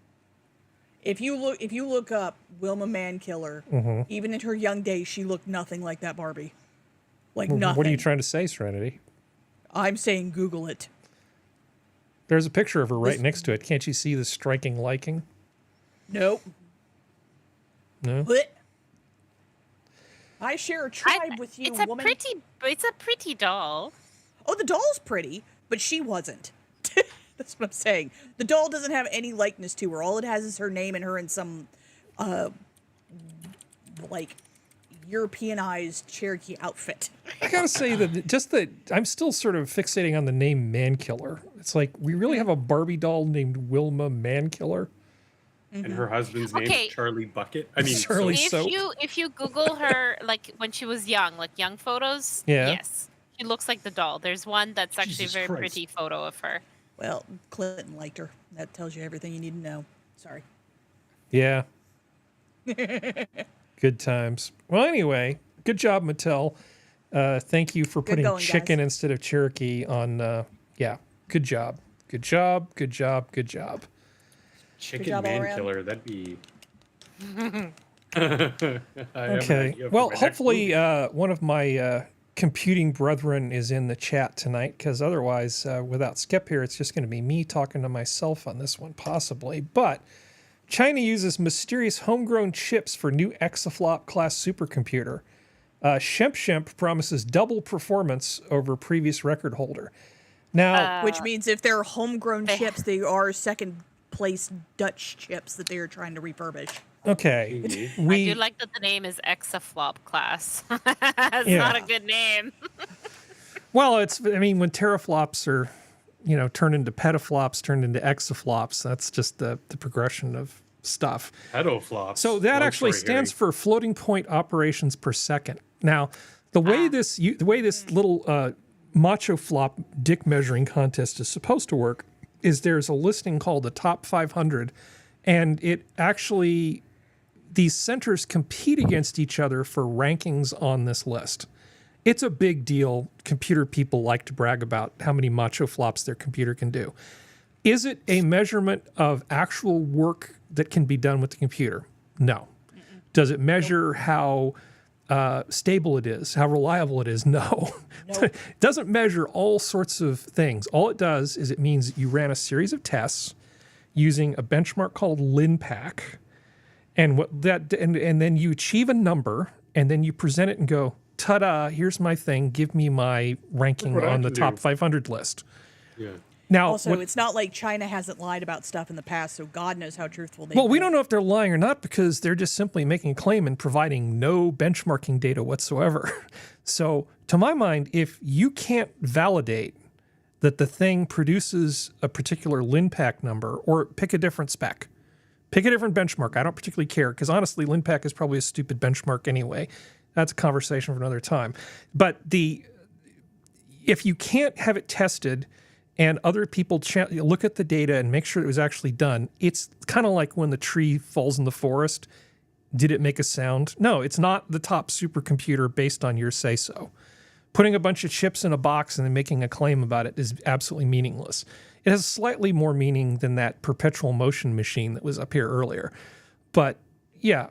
If you look up Wilma Mankiller, even in her young days, she looked nothing like that Barbie. Like nothing. What are you trying to say, Serenity? I'm saying Google it. There's a picture of her right next to it. Can't you see the striking liking? Nope. No? What? I share a tribe with you, woman. It's a pretty doll. Oh, the doll's pretty, but she wasn't. That's what I'm saying. The doll doesn't have any likeness to her. All it has is her name and her in some, like, Europeanized Cherokee outfit. I gotta say that I'm still sort of fixating on the name Mankiller. It's like, we really have a Barbie doll named Wilma Mankiller? And her husband's name Okay. is Charlie Bucket. I mean, Charlie so- If you Google her like when she was young, like young photos, Yeah. yes, she looks like the doll. There's one that's actually Jesus a very Christ. pretty photo of her. Well, Clinton liked her. That tells you everything you need to know. Sorry. Yeah. Good times. Well, anyway, good job, Mattel. Thank you for putting going, chicken guys. instead of Cherokee on. Yeah, good job. Good job. Good job. Good job. Chicken job all man around. killer. That'd be. I have an Okay. idea for Well, my next hopefully, movie. one of my computing brethren is in the chat tonight, because otherwise, without Skep here, it's just going to be me talking to myself on this one, possibly. But China uses mysterious homegrown chips for new exaflop class supercomputer. Shemp promises double performance over previous record holder. Now, Which means if they're homegrown they- chips, they are second place Dutch chips that they are trying to refurbish. okay, Mhm. we I do like that the name is Exaflop class. It's Yeah. not a good name. well, it's I mean when teraflops are, turned into petaflops, turned into exaflops, that's just the progression of stuff. Pedoflops. So that Long actually story, stands Harry. for floating point operations per second. Now, the way this little macho flop dick measuring contest is supposed to work is there's a listing called the top 500, and it actually these centers compete against each other for rankings on this list. It's a big deal. Computer people like to brag about how many macho flops their computer can do. Is it a measurement of actual work that can be done with the computer? No. Does it measure how stable it is, how reliable it is? No. It doesn't measure all sorts of things. All it does is it means you ran a series of tests using a benchmark called LinPack, and and then you achieve a number, and then you present it and go, ta-da, here's my thing, give me my ranking Look what I on the can top do. 500 list. Yeah. Now, Also, it's not like China hasn't lied about stuff in the past, so God knows how truthful they well, we been. don't know if they're lying or not because they're just simply making a claim and providing no benchmarking data whatsoever. So, to my mind, if you can't validate that the thing produces a particular LinPack number, or pick a different spec, pick a different benchmark. I don't particularly care because honestly, LinPack is probably a stupid benchmark anyway. That's a conversation for another time. But if you can't have it tested and other people look at the data and make sure it was actually done, it's kind of like when the tree falls in the forest. Did it make a sound? No, it's not the top supercomputer based on your say-so. Putting a bunch of chips in a box and then making a claim about it is absolutely meaningless. It has slightly more meaning than that perpetual motion machine that was up here earlier. But yeah,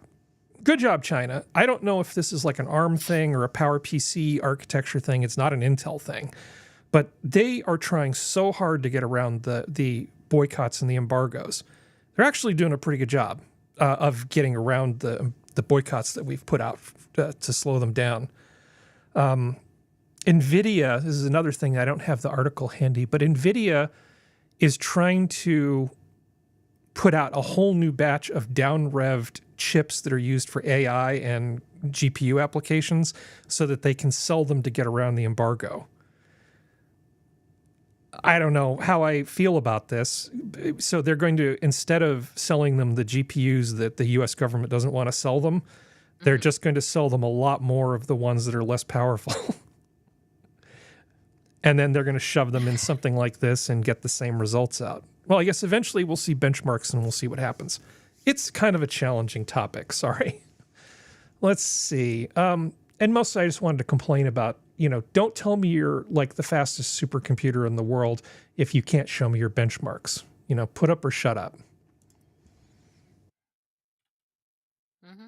good job, China. I don't know if this is like an ARM thing or a PowerPC architecture thing. It's not an Intel thing. But they are trying so hard to get around the boycotts and the embargoes. They're actually doing a pretty good job of getting around the boycotts that we've put out to slow them down. NVIDIA, this is another thing, I don't have the article handy, but NVIDIA is trying to put out a whole new batch of down-revved chips that are used for AI and GPU applications so that they can sell them to get around the embargo. I don't know how I feel about this. So they're going to, instead of selling them the GPUs that the US government doesn't want to sell them, they're just going to sell them a lot more of the ones that are less powerful. And then they're going to shove them in something like this and get the same results out. Well, I guess eventually we'll see benchmarks and we'll see what happens. It's kind of a challenging topic. Sorry. Let's see. And mostly I just wanted to complain about, don't tell me you're like the fastest supercomputer in the world if you can't show me your benchmarks. Put up or shut up. Mm-hmm.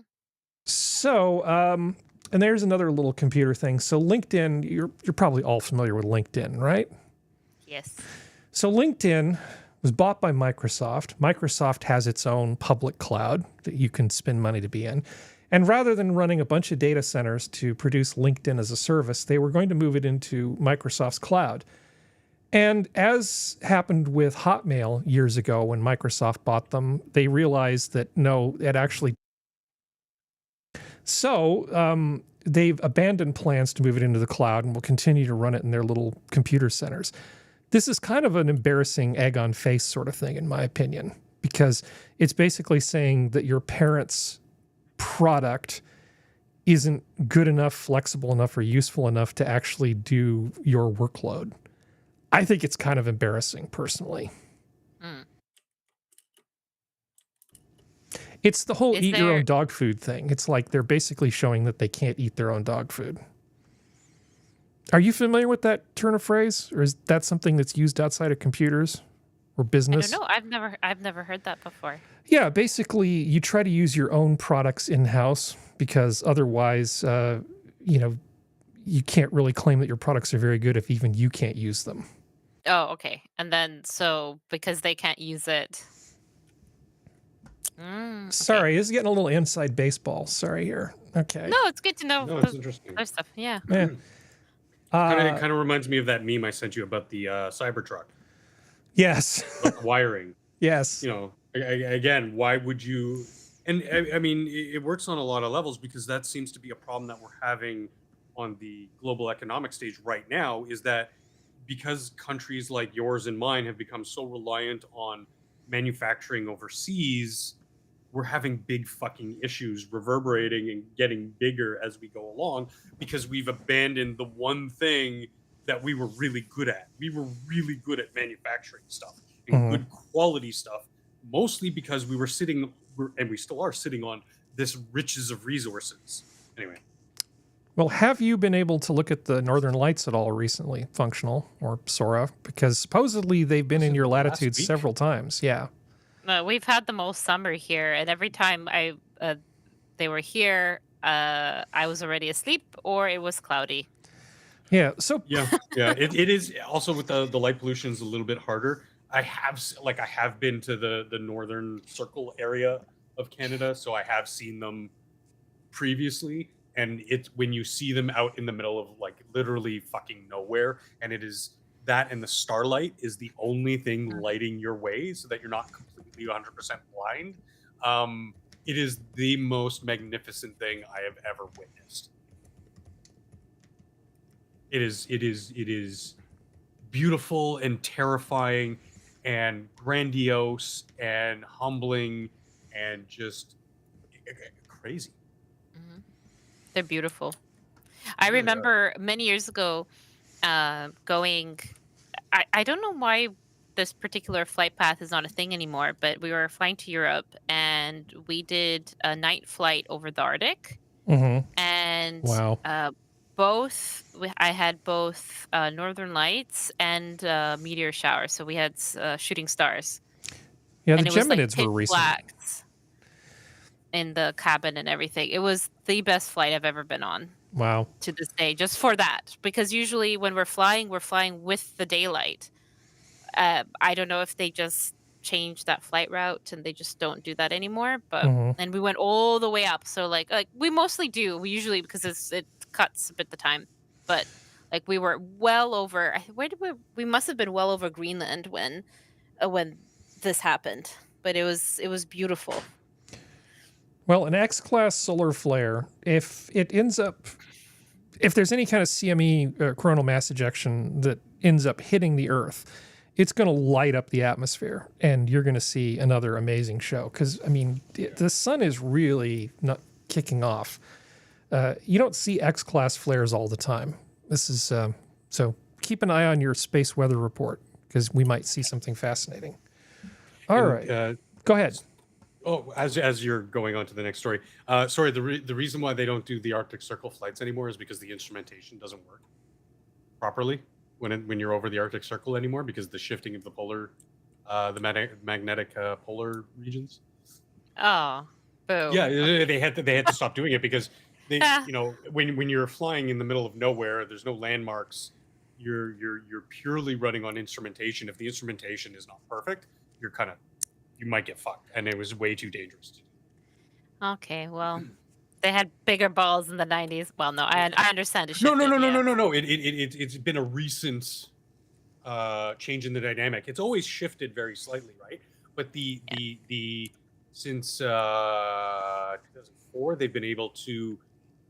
So, and there's another little computer thing. So LinkedIn, you're probably all familiar with LinkedIn, right? Yes. So LinkedIn was bought by Microsoft. Microsoft has its own public cloud that you can spend money to be in. And rather than running a bunch of data centers to produce LinkedIn as a service, they were going to move it into Microsoft's cloud. And as happened with Hotmail years ago when Microsoft bought them, they realized that no, it actually... So they've abandoned plans to move it into the cloud and will continue to run it in their little computer centers. This is kind of an embarrassing egg on face sort of thing, in my opinion. because it's basically saying that your parents' product isn't good enough, flexible enough, or useful enough to actually do your workload. I think it's kind of embarrassing, personally. It's the whole eat your own dog food thing. It's like they're basically showing that they can't eat their own dog food. Are you familiar with that turn of phrase, or is that something that's used outside of computers or business? I don't know. I've never heard that before. Yeah, basically, you try to use your own products in-house because otherwise, you can't really claim that your products are very good if even you can't use them. Oh, okay. And then so because they can't use it. Okay. Sorry, this is getting a little inside baseball. Sorry here. Okay. No, it's good to know. No, it's interesting. Other stuff. Yeah. Yeah. It kind of reminds me of that meme I sent you about the Cybertruck. Yes. About the wiring. Yes. You know, again, why would you? And I mean, it works on a lot of levels because that seems to be a problem that we're having on the global economic stage right now. Is that because countries like yours and mine have become so reliant on manufacturing overseas, we're having big fucking issues reverberating and getting bigger as we go along because we've abandoned the one thing that we were really good at. We were really good at manufacturing stuff and good quality stuff, mostly because we were sitting, and we still are sitting on this riches of resources. Anyway. Well, have you been able to look at the Northern Lights at all recently, Functional or Sora? Because supposedly they've been in your latitude several times. Yeah. We've had them all summer here, and every time they were here, I was already asleep or it was cloudy. Yeah. So yeah. It is also with the light pollution is a little bit harder. I have been to the northern circle area of Canada, so I have seen them previously. And it's when you see them out in the middle of like literally fucking nowhere, and it is that and the starlight is the only thing lighting your way so that you're not completely 100% blind. It is the most magnificent thing I have ever witnessed. It is beautiful and terrifying and grandiose and humbling and just crazy. They're beautiful. I remember many years ago going, I don't know why this particular flight path is not a thing anymore, but we were flying to Europe and we did a night flight over the Arctic. And wow. I had both Northern Lights and meteor showers. So we had shooting stars. Yeah, and the Geminids were recent. In the cabin and everything. It was the best flight I've ever been on. Wow. To this day, just for that. Because usually when we're flying with the daylight. I don't know if they just changed that flight route and they just don't do that anymore. But and we went all the way up. So like we mostly do. We usually because it cuts a bit the time. But like we were well over we must have been well over Greenland when this happened. But it was beautiful. Well, an X-class solar flare, if there's any kind of CME, coronal mass ejection that ends up hitting the Earth, it's going to light up the atmosphere, and you're going to see another amazing show. Because, I mean, the sun is really not kicking off. You don't see X-class flares all the time. This is so keep an eye on your space weather report, because we might see something fascinating. All right. Go ahead. Oh, as you're going on to the next story, sorry. The reason why they don't do the Arctic Circle flights anymore is because the instrumentation doesn't work properly when you're over the Arctic Circle anymore because the shifting of the polar, the magnetic polar regions. Oh, boo. Yeah, they had to stop doing it because they, when you're flying in the middle of nowhere, there's no landmarks. You're purely running on instrumentation. If the instrumentation is not perfect, you might get fucked, and it was way too dangerous to do. Okay, well, they had bigger balls in the 90s. Well, no, I understand it. No. It's been a recent change in the dynamic. It's always shifted very slightly, right? But since 2004, they've been able to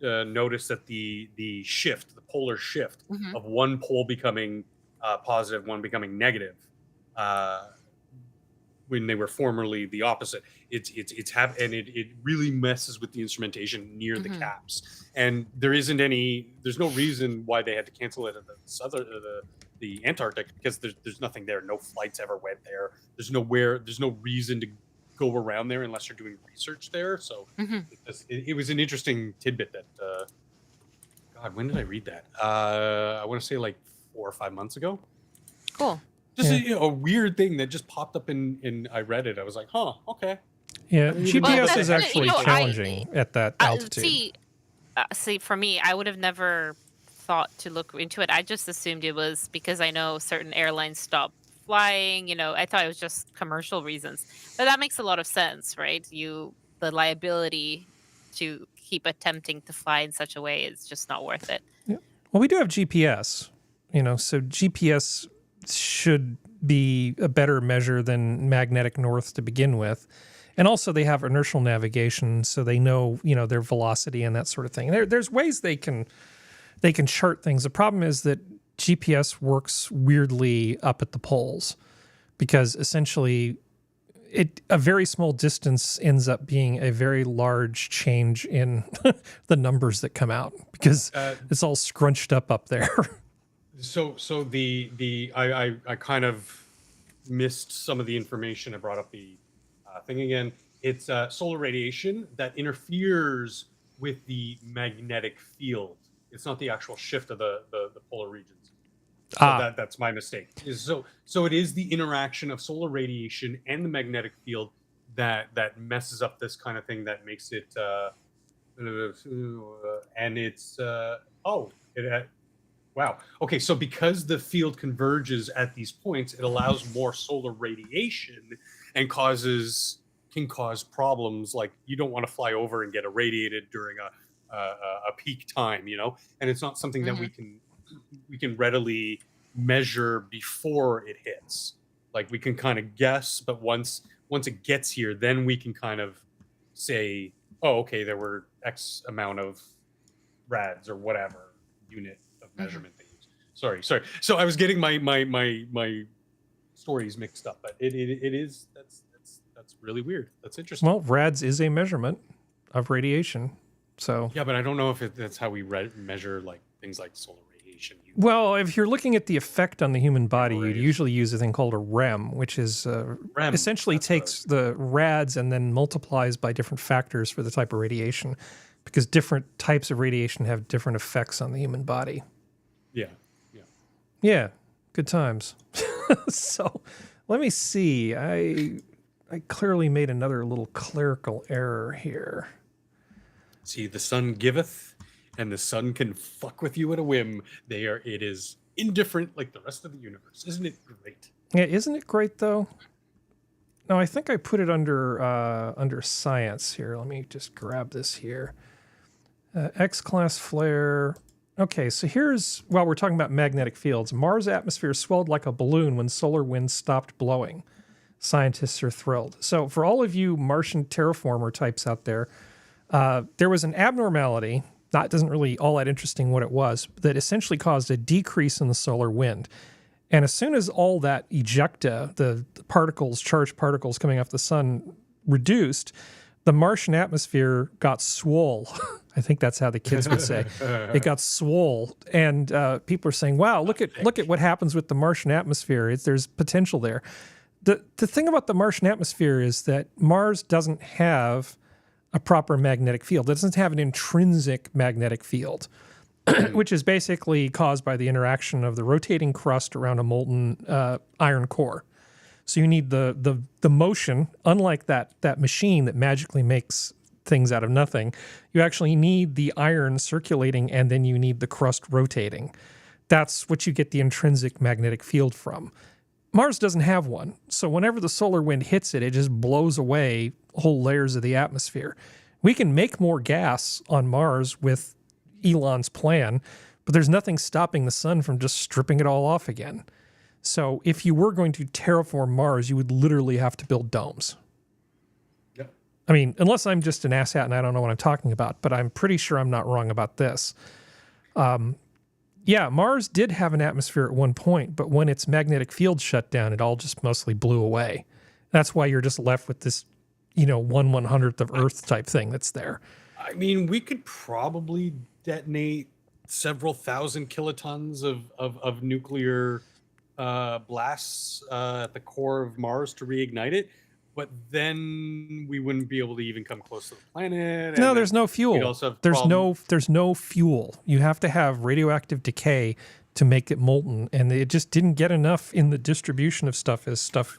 notice that the polar shift of one pole becoming positive, one becoming negative. when they were formerly the opposite. And it really messes with the instrumentation near the caps. And there's no reason why they had to cancel it at the Antarctic, because there's nothing there. No flights ever went there. There's no reason to go around there unless you're doing research there. So it was an interesting tidbit that God, when did I read that? I want to say like 4 or 5 months ago. Cool. Just a weird thing that just popped up in I read it. I was like, huh, okay. Yeah, Well, GPS that's- is actually challenging at that altitude. See, for me, I would have never thought to look into it. I just assumed it was because I know certain airlines stop flying. I thought it was just commercial reasons. But that makes a lot of sense, right? The liability to keep attempting to fly in such a way is just not worth it. Yeah. Well, we do have GPS, so GPS should be a better measure than magnetic north to begin with. And also they have inertial navigation, so they know, their velocity and that sort of thing. There's ways they can chart things. The problem is that GPS works weirdly up at the poles, because essentially a very small distance ends up being a very large change in the numbers that come out, because it's all scrunched up there. So I kind of missed some of the information. I brought up the thing again. It's solar radiation that interferes with the magnetic field. It's not the actual shift of the polar regions. So that's my mistake. So it is the interaction of solar radiation and the magnetic field that messes up this kind of thing, that makes it and it's wow. Okay, so because the field converges at these points, it allows more solar radiation and can cause problems, like you don't want to fly over and get irradiated during a peak time, and it's not something that we can readily measure before it hits. Like, we can kind of guess, but once it gets here, then we can kind of say, oh, okay, there were X amount of rads or whatever unit of measurement they use. Sorry. So I was getting my stories mixed up, but it is that's really weird. That's interesting. Well, rads is a measurement of radiation. So yeah, but I don't know if that's how we measure like things like solar radiation. Well, if you're looking at the effect on the human body, you'd usually use a thing called a REM, which is essentially takes the rads and then multiplies by different factors for the type of radiation, because different types of radiation have different effects on the human body. Yeah, good times. So let me see. I clearly made another little clerical error here. See, the sun giveth, and the sun can fuck with you at a whim. It is indifferent like the rest of the universe. Isn't it great? Yeah, isn't it great though? No, I think I put it under science here. Let me just grab this here. X-class flare. Okay, so while we're talking about magnetic fields, Mars' atmosphere swelled like a balloon when solar winds stopped blowing. Scientists are thrilled. So for all of you Martian terraformer types out there, there was an abnormality, that isn't really all that interesting what it was, that essentially caused a decrease in the solar wind. And as soon as all that ejecta, the particles, charged particles coming off the sun, reduced, the Martian atmosphere got swole. I think that's how the kids would say. It got swole. And people are saying, wow, look at what happens with the Martian atmosphere. There's potential there. The thing about the Martian atmosphere is that Mars doesn't have a proper magnetic field. It doesn't have an intrinsic magnetic field, which is basically caused by the interaction of the rotating crust around a molten iron core. So you need the motion, unlike that machine that magically makes things out of nothing. You actually need the iron circulating, and then you need the crust rotating. That's what you get the intrinsic magnetic field from. Mars doesn't have one. So whenever the solar wind hits it, it just blows away whole layers of the atmosphere. We can make more gas on Mars with Elon's plan, but there's nothing stopping the sun from just stripping it all off again. So if you were going to terraform Mars, you would literally have to build domes. Yep. I mean, unless I'm just an asshat and I don't know what I'm talking about, but I'm pretty sure I'm not wrong about this. Yeah, Mars did have an atmosphere at one point, but when its magnetic field shut down, it all just mostly blew away. That's why you're just left with this, 1/100th of Earth type thing that's there. I mean, we could probably detonate several thousand kilotons of nuclear blasts at the core of Mars to reignite it, but then we wouldn't be able to even come close to the planet. No, there's no fuel. we'd also have There's problems. no fuel. You have to have radioactive decay to make it molten, and it just didn't get enough in the distribution of stuff as stuff.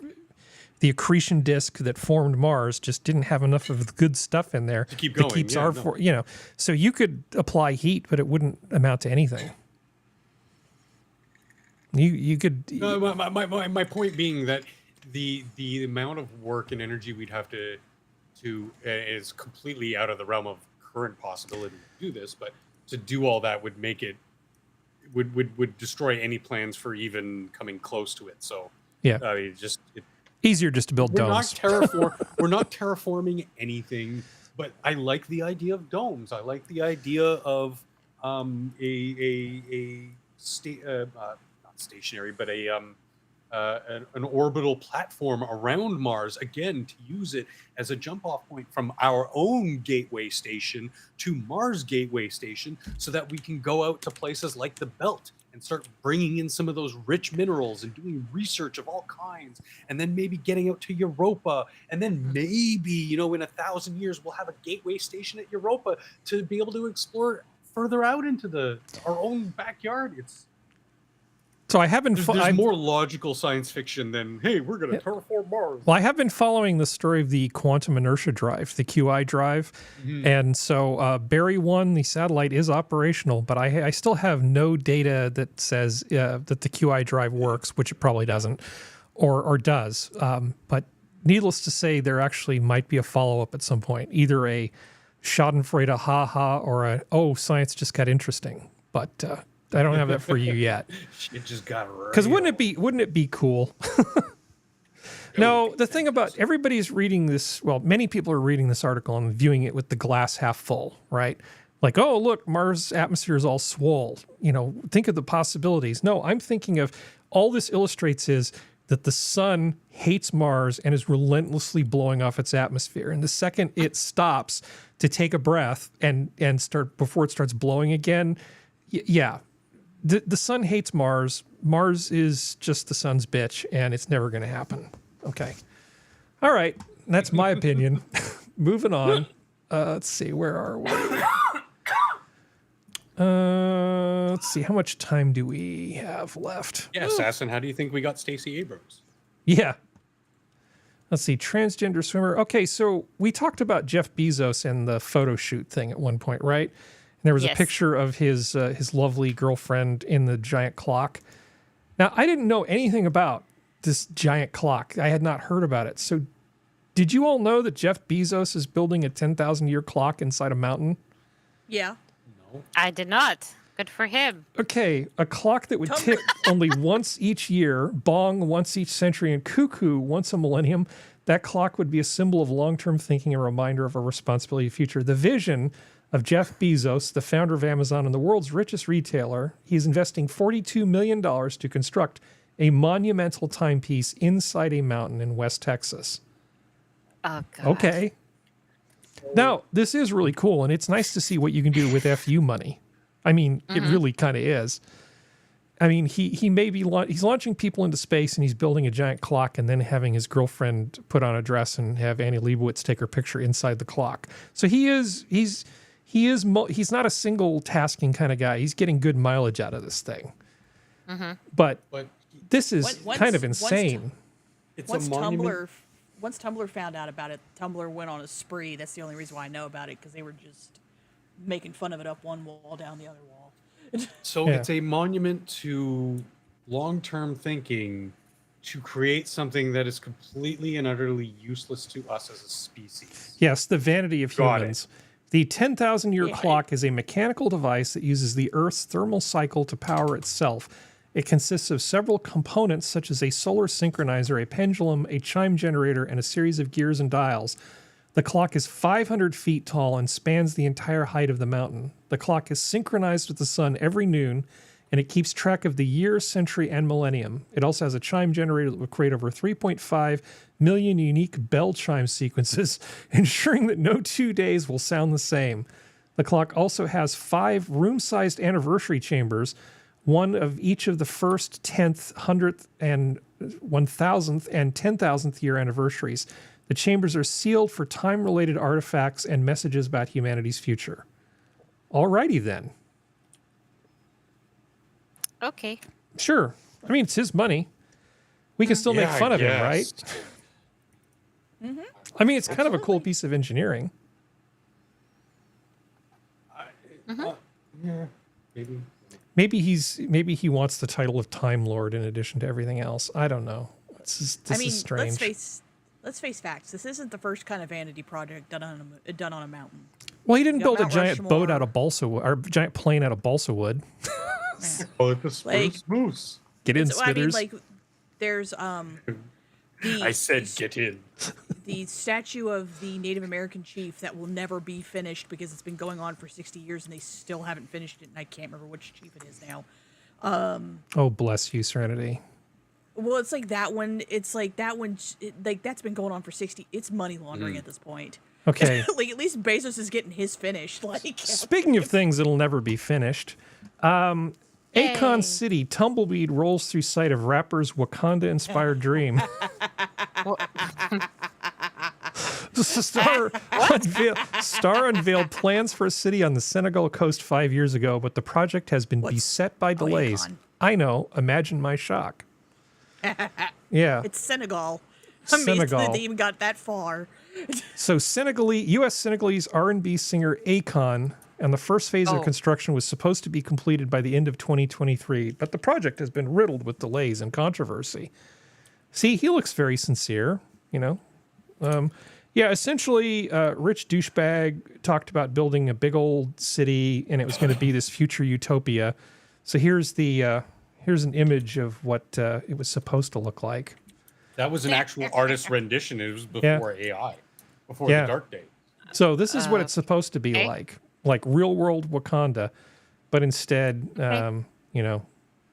The accretion disk that formed Mars just didn't have enough of the good stuff in there To keep that going, keeps yeah, our, no. So you could apply heat, but it wouldn't amount to anything. You could. My point being that the amount of work and energy we'd have to is completely out of the realm of current possibility to do this, but to do all that would make it would destroy any plans for even coming close to it. So Yeah. I mean, Easier just to build we're domes. we're not terraforming anything, but I like the idea of domes. I like the idea of not stationary, but an orbital platform around Mars, again, to use it as a jump-off point from our own gateway station to Mars gateway station, so that we can go out to places like the Belt and start bringing in some of those rich minerals and doing research of all kinds, and then maybe getting out to Europa, and then maybe, in 1,000 years we'll have a gateway station at Europa to be able to explore further out into our own backyard. So I haven't. There's more logical science fiction than, hey, we're going to terraform Mars. Well, I have been following the story of the quantum inertia drive, the QI drive. And so Berry 1, the satellite, is operational, but I still have no data that says that the QI drive works, which it probably doesn't, or does. But needless to say, there actually might be a follow-up at some point, either a schadenfreude ha-ha or a, oh, science just got interesting. But I don't have that for you yet. It just got real. Because wouldn't it be cool? No, the thing about everybody's reading this, well, many people are reading this article and viewing it with the glass half full, right? Like, oh, look, Mars' atmosphere is all swole. Think of the possibilities. No, I'm thinking of all this illustrates is that the sun hates Mars and is relentlessly blowing off its atmosphere. And the second it stops to take a breath and start before it starts blowing again, yeah. The sun hates Mars. Mars is just the sun's bitch, and it's never going to happen. Okay. All right. That's my opinion. Moving on. Let's see. Where are we? Let's see. How much time do we have left? Yeah, Assassin, how do you think we got Stacey Abrams? Yeah. Let's see. Transgender swimmer. Okay, so we talked about Jeff Bezos and the photo shoot thing at one point, right? There was a picture of his lovely girlfriend in the giant clock. Now, I didn't know anything about this giant clock. I had not heard about it. So did you all know that Jeff Bezos is building a 10,000-year clock inside a mountain? Yeah. No. I did not. Good for him. Okay, a clock that would tick only once each year, bong once each century, and cuckoo once a millennium. That clock would be a symbol of long-term thinking, a reminder of a responsibility future. The vision of Jeff Bezos, the founder of Amazon and the world's richest retailer, he's investing $42 million to construct a monumental timepiece inside a mountain in West Texas. Oh, God. Okay. Now, this is really cool, and it's nice to see what you can do with FU money. I mean, it really kind of is. I mean, he may be he's launching people into space, and he's building a giant clock, and then having his girlfriend put on a dress and have Annie Leibovitz take her picture inside the clock. So he's not a single tasking kind of guy. He's getting good mileage out of this thing. But this is kind of insane. It's Once a monument. Tumblr found out about it, Tumblr went on a spree. That's the only reason why I know about it, because they were just making fun of it up one wall, down the other wall. So Yeah. it's a monument to long-term thinking to create something that is completely and utterly useless to us as a species. Yes, the vanity of Got it. humans. The 10,000-year Yeah. clock is a mechanical device that uses the Earth's thermal cycle to power itself. It consists of several components such as a solar synchronizer, a pendulum, a chime generator, and a series of gears and dials. The clock is 500 feet tall and spans the entire height of the mountain. The clock is synchronized with the sun every noon and it keeps track of the year, century, and millennium. It also has a chime generator that will create over 3.5 million unique bell chime sequences, ensuring that no 2 days will sound the same. The clock also has 5 room-sized anniversary chambers, one of each of the first 10th, 100th, and 1000th and 10,000th year anniversaries. The chambers are sealed for time-related artifacts and messages about humanity's future. Alrighty then. Okay. Sure. I mean, it's his money. We can still make Yeah, fun I of him, right? guess. I mean, it's kind of a cool piece of engineering. Yeah, maybe. Maybe he wants the title of Time Lord in addition to everything else. I don't know. This I mean, is strange. let's face facts. This isn't the first kind of vanity project done on a mountain. Well, he didn't You got build a Mount giant boat Rushmore. out of balsa wood, or a giant plane out of balsa wood. Oh, it's a spruce Like- moose. Get in, So, I mean, Smithers. like, there's I said get in. the statue of the Native American chief that will never be finished because it's been going on for 60 years and they still haven't finished it, and I can't remember which chief it is now. Oh, bless you, Serenity. Well, it's like that one. It's like that one. Like that's been going on for 60. It's money laundering at this point. Okay. Like at least Bezos is getting his finished. Like Speaking of things that'll never be finished, Akon Yay. City, tumbleweed rolls through sight of rapper's Wakanda-inspired dream. The Star unveiled plans for a city on the Senegal coast 5 years ago, but the project has been beset by delays. Akon. I know. Imagine my shock. Yeah. it's Senegal. Amazing Senegal. that they even got that far. So U.S. Senegalese R&B singer Akon, and the first phase of construction was supposed to be completed by the end of 2023, but the project has been riddled with delays and controversy. See, he looks very sincere, you know. Yeah, essentially, rich douchebag talked about building a big old city, and it was going to be this future utopia. So here's an image of what it was supposed to look like. That was an actual artist rendition. It was before AI, before Yeah. the dark days. So this is what it's supposed to be okay. like real world Wakanda, but instead, you know,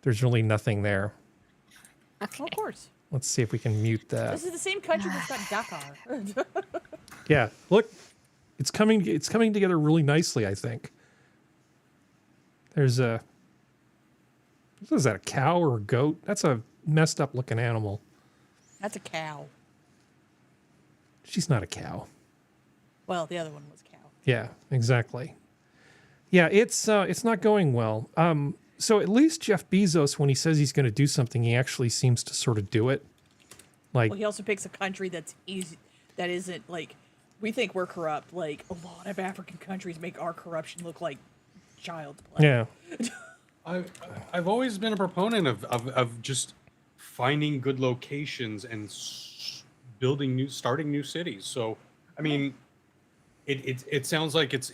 there's really nothing there. Well, of course. Let's see if we can mute that. This is the same country that's got Dakar. Yeah, look, it's coming together really nicely, I think. There's a, is that a cow or a goat? That's a messed up looking animal. That's a cow. She's not a cow. Well, the other one was cow. Yeah, exactly. Yeah, it's not going well. So at least Jeff Bezos, when he says he's going to do something, he actually seems to sort of do it. Like, Well, he also picks a country that's easy, that isn't like, we think we're corrupt. Like, a lot of African countries make our corruption look like child's play. yeah, I've always been a proponent of just finding good locations and starting new cities. So, I mean, it sounds like it's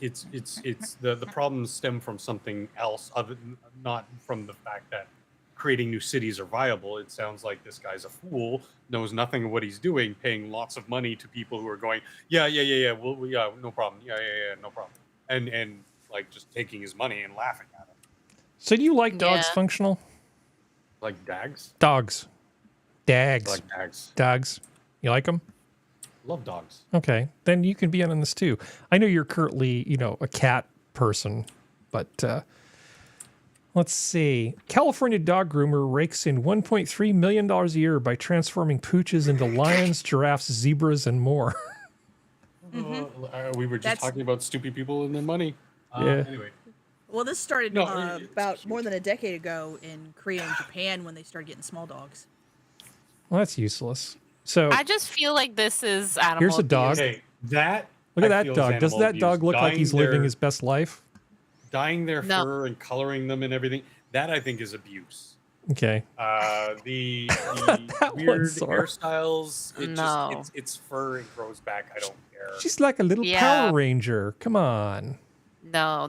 the problems stem from something else, not from the fact that creating new cities are viable. It sounds like this guy's a fool, knows nothing of what he's doing, paying lots of money to people who are going, yeah, no problem, no problem, and like just taking his money and laughing at him. So do you like dogs Yeah. functional? Like dags? Dogs. Dags. I like dags. Dogs. You like them? Love dogs. Okay. Then you can be in on this too. I know you're currently, a cat person, but let's see. California dog groomer rakes in $1.3 million a year by transforming pooches into lions, giraffes, zebras, and more. We were just That's- talking about stupid people and their money. Yeah. Anyway. Well, this started No, about more than a decade ago in Korea and Japan when they started getting small dogs. Well, that's useless. So I just feel like this is animal Here's a dog. abuse. Okay, that. look at I that feel is dog. Doesn't animal that dog abuse. look like he's Dyeing living their- his best life? Dyeing their No. fur and coloring them and everything. That I think is abuse. Okay. The That one, weird Sora. hairstyles. No. It's fur and grows back. I don't care. She's like a little Yeah. Power Ranger. Come on. No, all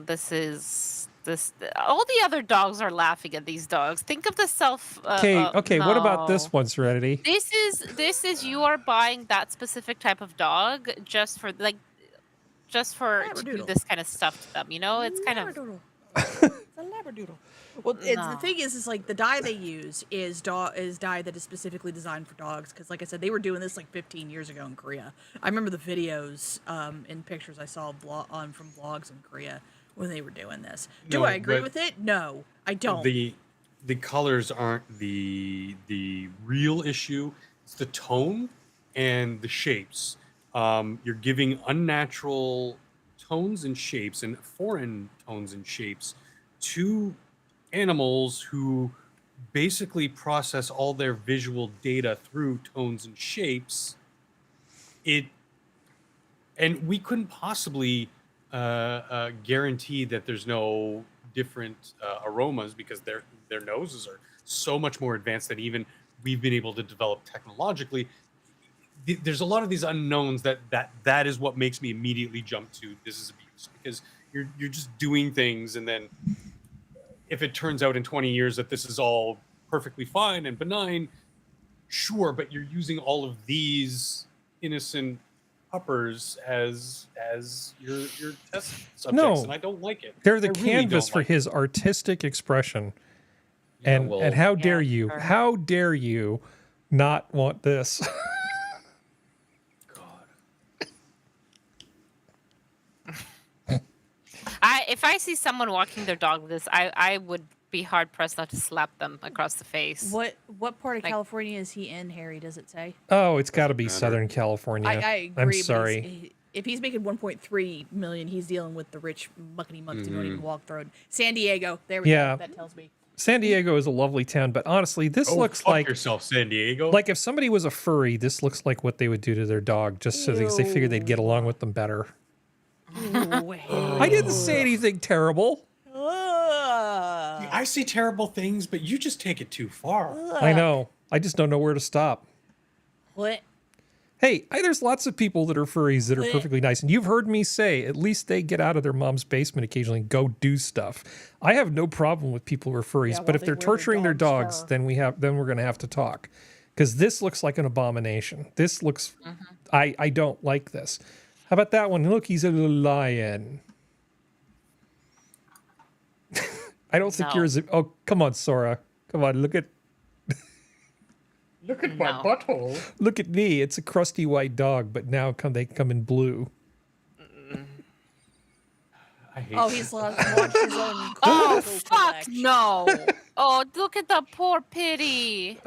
the other dogs are laughing at these dogs. Think of the self. Okay, what about no. this one, Serenity? This is you are buying that specific type of dog just for to do Labradoodle. this kind of stuff to them. It's kind of Labradoodle. It's a labradoodle. Well, the No. thing is like the dye they use is dye that is specifically designed for dogs. Because, like I said, they were doing this like 15 years ago in Korea. I remember the videos and pictures I saw from vlogs in Korea when they were doing this. Do No, I agree but with it? No, I don't. The colors aren't the real issue. It's the tone and the shapes. You're giving unnatural tones and shapes and foreign tones and shapes to animals who basically process all their visual data through tones and shapes. And we couldn't possibly guarantee that there's no different aromas because their noses are so much more advanced than even we've been able to develop technologically. There's a lot of these unknowns that is what makes me immediately jump to this is abuse, because you're just doing things, and then if it turns out in 20 years that this is all perfectly fine and benign, sure, but you're using all of these innocent puppers as your test subjects, No. and I don't like it. They're the I really canvas don't for like his artistic expression. Yeah, And well, how dare Yeah, you? sure. How dare you not want this? God. If I see someone walking their dog with this, I would be hard pressed not to slap them across the face. What part of Like- California is he in, Harry? Does it say? Oh, it's got to be matter. Southern California. I agree. I'm but he's- sorry. if he's making 1.3 million, he's dealing with the rich muckety mucks who don't Mm-hmm. even walk the road. San Diego. There we Yeah. go. That tells me. San Diego is a lovely town, but honestly, this Oh, looks fuck like yourself, San Diego. if somebody was a furry, this looks like what they would do to their dog, just so they figured they'd get along with them better. Ooh, I didn't say anything terrible. Ugh. I see terrible things, but you just take it too far. I know. I just don't know where to stop. What? Hey, there's lots of people that are furries that are Blech. perfectly nice, and you've heard me say at least they get out of their mom's basement occasionally and go do stuff. I have no problem with people who are furries, Yeah, but while if they they're wear their torturing their dog's dogs, fur. then we're going to have to talk, because this looks like an abomination. This looks, I don't like this. How about that one? Look, he's a little lion. I don't think No. yours. Oh, come on, Sora. Come on, look at Look at my No. butthole. look at me. It's a crusty white dog, but now they come in blue. I hate Oh, he's watched his own. Oh, Coco fuck collection. no. Oh, look at the poor pity.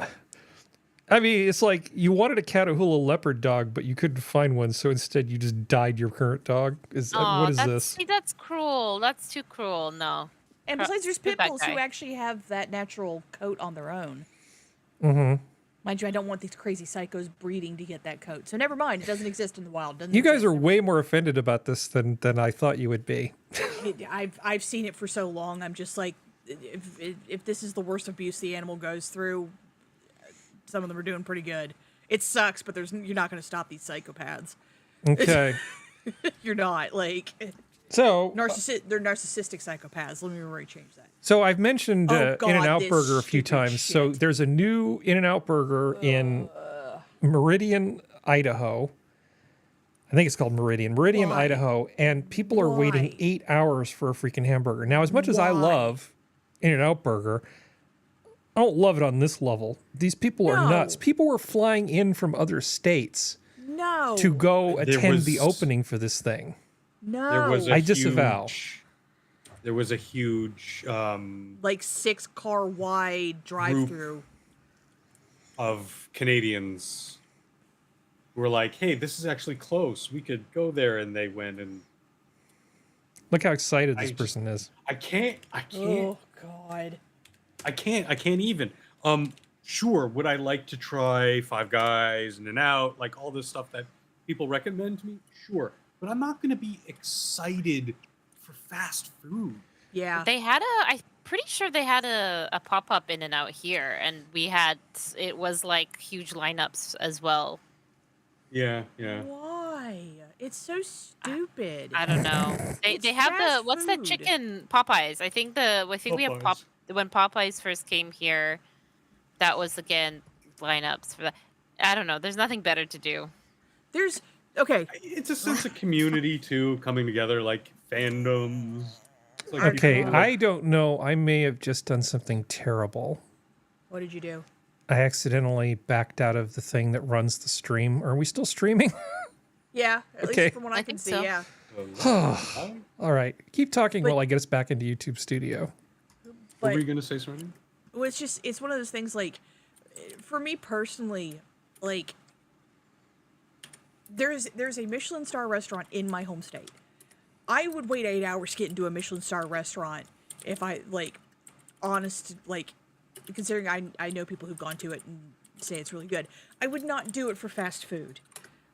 I mean, it's like you wanted a Catahoula leopard dog, but you couldn't find one, so instead you just dyed your current dog. Oh, What is that's, this? See, that's cruel. That's too cruel. No. And besides, there's Screw pit that bulls who guy. actually have that natural coat on their own. Mm-hmm. Mind you, I don't want these crazy psychos breeding to get that coat. So never mind. It doesn't exist in the wild. Doesn't You guys exist. are way more offended about this than I thought you would be. I've seen it for so long. I'm just like, if this is the worst abuse the animal goes through, some of them are doing pretty good. It sucks, but you're not going to stop these psychopaths. Okay, You're not like so they're narcissistic psychopaths. Let me rechange that. so I've mentioned Oh, God, In-N-Out this Burger a few stupid times. So shit. there's a new In-N-Out Burger in Meridian, Idaho. I think it's called Meridian, Why? Idaho, and people are waiting Why? 8 hours for a freaking hamburger. Now, as much as I Why? love In-N-Out Burger, I don't love it on this level. These people are No. nuts. People were flying in from other states No. to go There attend the was- opening for this thing. No. There was a I disavow. There was a huge like 6-car wide drive-through. of Canadians who were like, "Hey, this is actually close. We could go there," and they went. And Look how excited this I just- person is. I can't. Oh God. I can't even. Sure, would I like to try Five Guys, In-N-Out, like all this stuff that people recommend to me? Sure, but I'm not going to be excited for fast food. Yeah. They had I'm pretty sure they had a pop up in and out here, and it was like huge lineups as well. Yeah. Why? It's so stupid. I don't know. They It's have fast what's that food. chicken Popeyes? I think we have Popeyes. when Popeyes first came here, that was again lineups for that. I don't know. There's nothing better to do. There's okay. It's a sense of community too, coming together, like fandoms. It's like Okay, people I don't know. I may have just done something terrible. What did you do? I accidentally backed out of the thing that runs the stream. Are we still streaming? Yeah, at Okay. least from what I, I can think see, so. yeah. All right. Keep talking But- while I get us back into YouTube Studio. What But were you gonna say, Serena? well, it's one of those things, like, for me personally, like, there's a Michelin star restaurant in my home state. I would wait 8 hours to get into a Michelin star restaurant if I, like, considering I know people who've gone to it and say it's really good. I would not do it for fast food.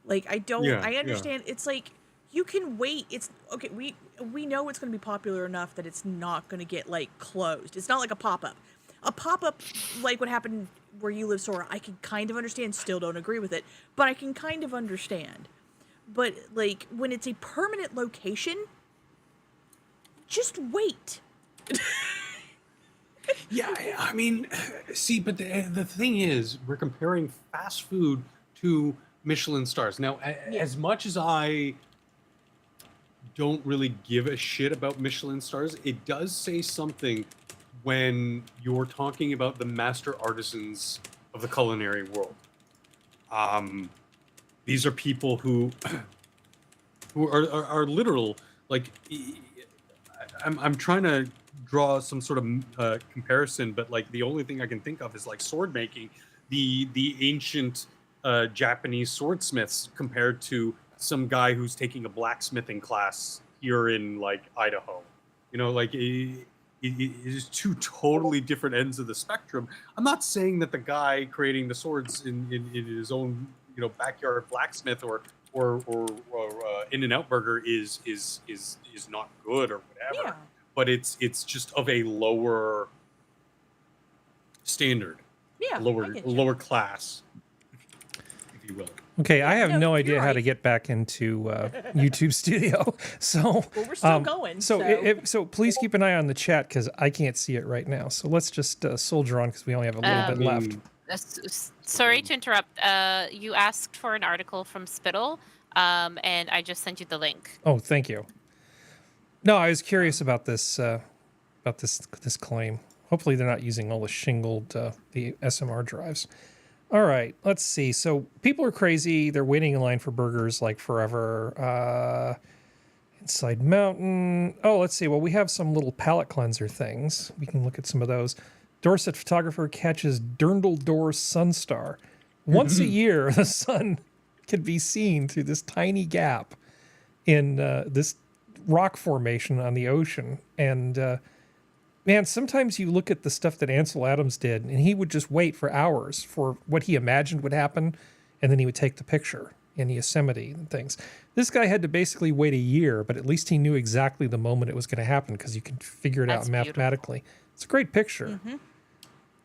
Like, I don't, Yeah, I yeah. understand, it's like, you can wait, it's, okay, we know it's going to be popular enough that it's not going to get, like, closed. It's not like a pop-up. A pop-up, like what happened where you live, Sora, I can kind of understand, still don't agree with it, but I can kind of understand. But, like, when it's a permanent location, just wait. Yeah, I mean, see, but the thing is, we're comparing fast food to Michelin stars. Now, as much as I don't really give a shit about Michelin stars, it does say something when you're talking about the master artisans of the culinary world. These are people who are literal, like, I'm trying to draw some sort of comparison, but like the only thing I can think of is like sword making. The ancient Japanese swordsmiths compared to some guy who's taking a blacksmithing class here in like Idaho. You know, like it is two totally different ends of the spectrum. I'm not saying that the guy creating the swords in his own, you know, backyard blacksmith or In-N-Out burger is not good or whatever. Yeah. But it's just of a lower standard, Yeah. I lower get you. lower class, if you will. Okay, I have No, no idea you're how to right. get back into YouTube Studio. So, Well, we're still going, So, so- so please keep an eye on the chat because I can't see it right now. So let's just soldier on because we only have a little bit left. Sorry to interrupt. You asked for an article from Spittle, and I just sent you the link. Oh, thank you. No, I was curious about this claim. Hopefully, they're not using all the shingled the SMR drives. All right, let's see. So people are crazy. They're waiting in line for burgers like forever. Inside Mountain. Oh, let's see. Well, we have some little palate cleanser things. We can look at some of those. Dorset photographer catches Dirndl-Door Sunstar. Once a year, the sun can be seen through this tiny gap in this rock formation on the ocean. And man, sometimes you look at the stuff that Ansel Adams did, and he would just wait for hours for what he imagined would happen, and then he would take the picture in Yosemite and things. This guy had to basically wait a year, but at least he knew exactly the moment it was going to happen because you can figure it That's out mathematically. It's a great picture.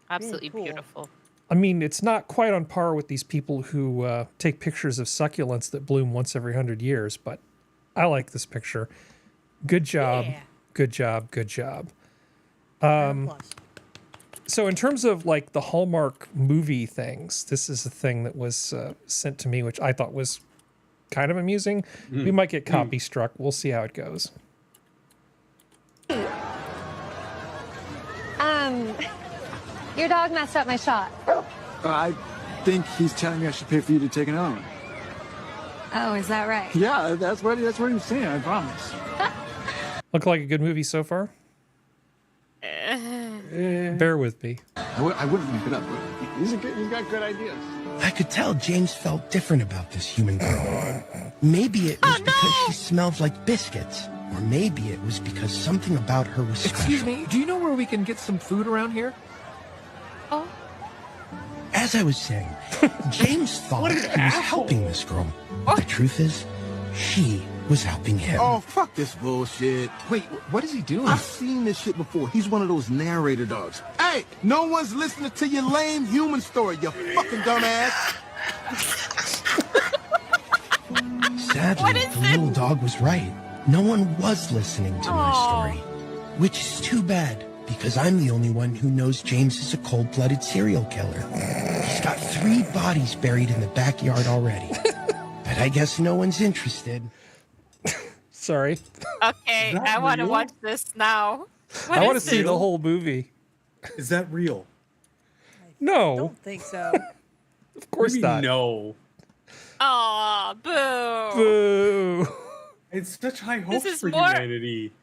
Absolutely cool. beautiful. I mean, it's not quite on par with these people who take pictures of succulents that bloom once every 100 years, but I like this picture. Good job. Yeah. Good job. Good job. Plus. So in terms of like the Hallmark movie things, this is a thing that was sent to me, which I thought was kind of amusing. We might get copy struck. We'll see how it goes. Your dog messed up my shot. I think he's telling me I should pay for you to take another one. Oh, is that right? Yeah, that's what he was saying, I promise. Look like a good movie so far? Bear with me. I wouldn't make it up, but he's got good ideas. I could tell James felt different about this human girl. Maybe it was because she smelled like biscuits. Or maybe it was because something about her was special. Excuse me, do you know where we can get some food around here? Oh, As I was saying, James thought he was helping this girl. The truth is, she was helping him. Oh, fuck this bullshit. Wait, what is he doing? I've seen this shit before. He's one of those narrator dogs. Hey, no one's listening to your lame human story, you fucking dumbass. Sadly, the little dog was right. No one was listening to my story. Which is too bad, because I'm the only one who knows James is a cold-blooded serial killer. He's got 3 bodies buried in the backyard already. But I guess no one's interested. Sorry. Okay, Is that I want to real? watch this now. I want to is see this? the whole movie. Is that real? No, Don't think so. of course Maybe not. No. Aw, boo. Boo. It's such high hopes is for more- humanity.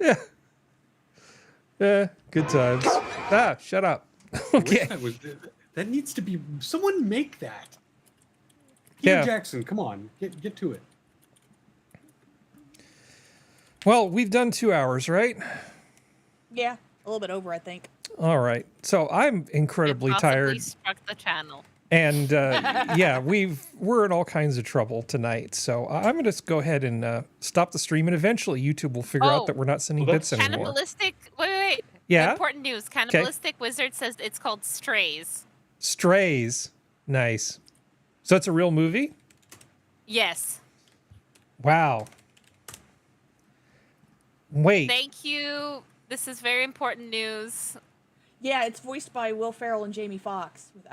Yeah. Yeah. Good times. Ah, shut up. I wish Okay. that needs to be someone make that. Peter Yeah. Jackson, come on, get to it. Well, we've done 2 hours, right? Yeah, a little bit over, I think. All right. So I'm incredibly Possibly tired. struck the channel. And yeah, we're in all kinds of trouble tonight. So I'm going to go ahead and stop the stream, and eventually YouTube will figure out that we're not sending well, bits anymore. Cannibalistic. Wait. Yeah? Important news. Cannibalistic Wizard says it's called Strays. Strays. Nice. So it's a real movie? Yes. Wow. Wait. Thank you. This is very important news. Yeah, it's voiced by Will Ferrell and Jamie Foxx with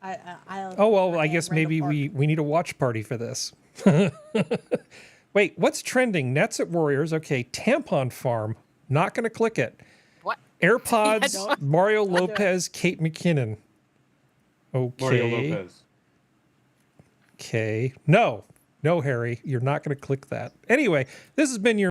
Oh, well, I guess maybe we need a watch party for this. Wait, what's trending? Nets at Warriors. Okay, Tampon Farm. Not going to click it. What? AirPods, Yeah, Mario Lopez, Kate McKinnon. Okay. Mario Lopez. Okay. No, Harry, you're not going to click that. Anyway, this has been your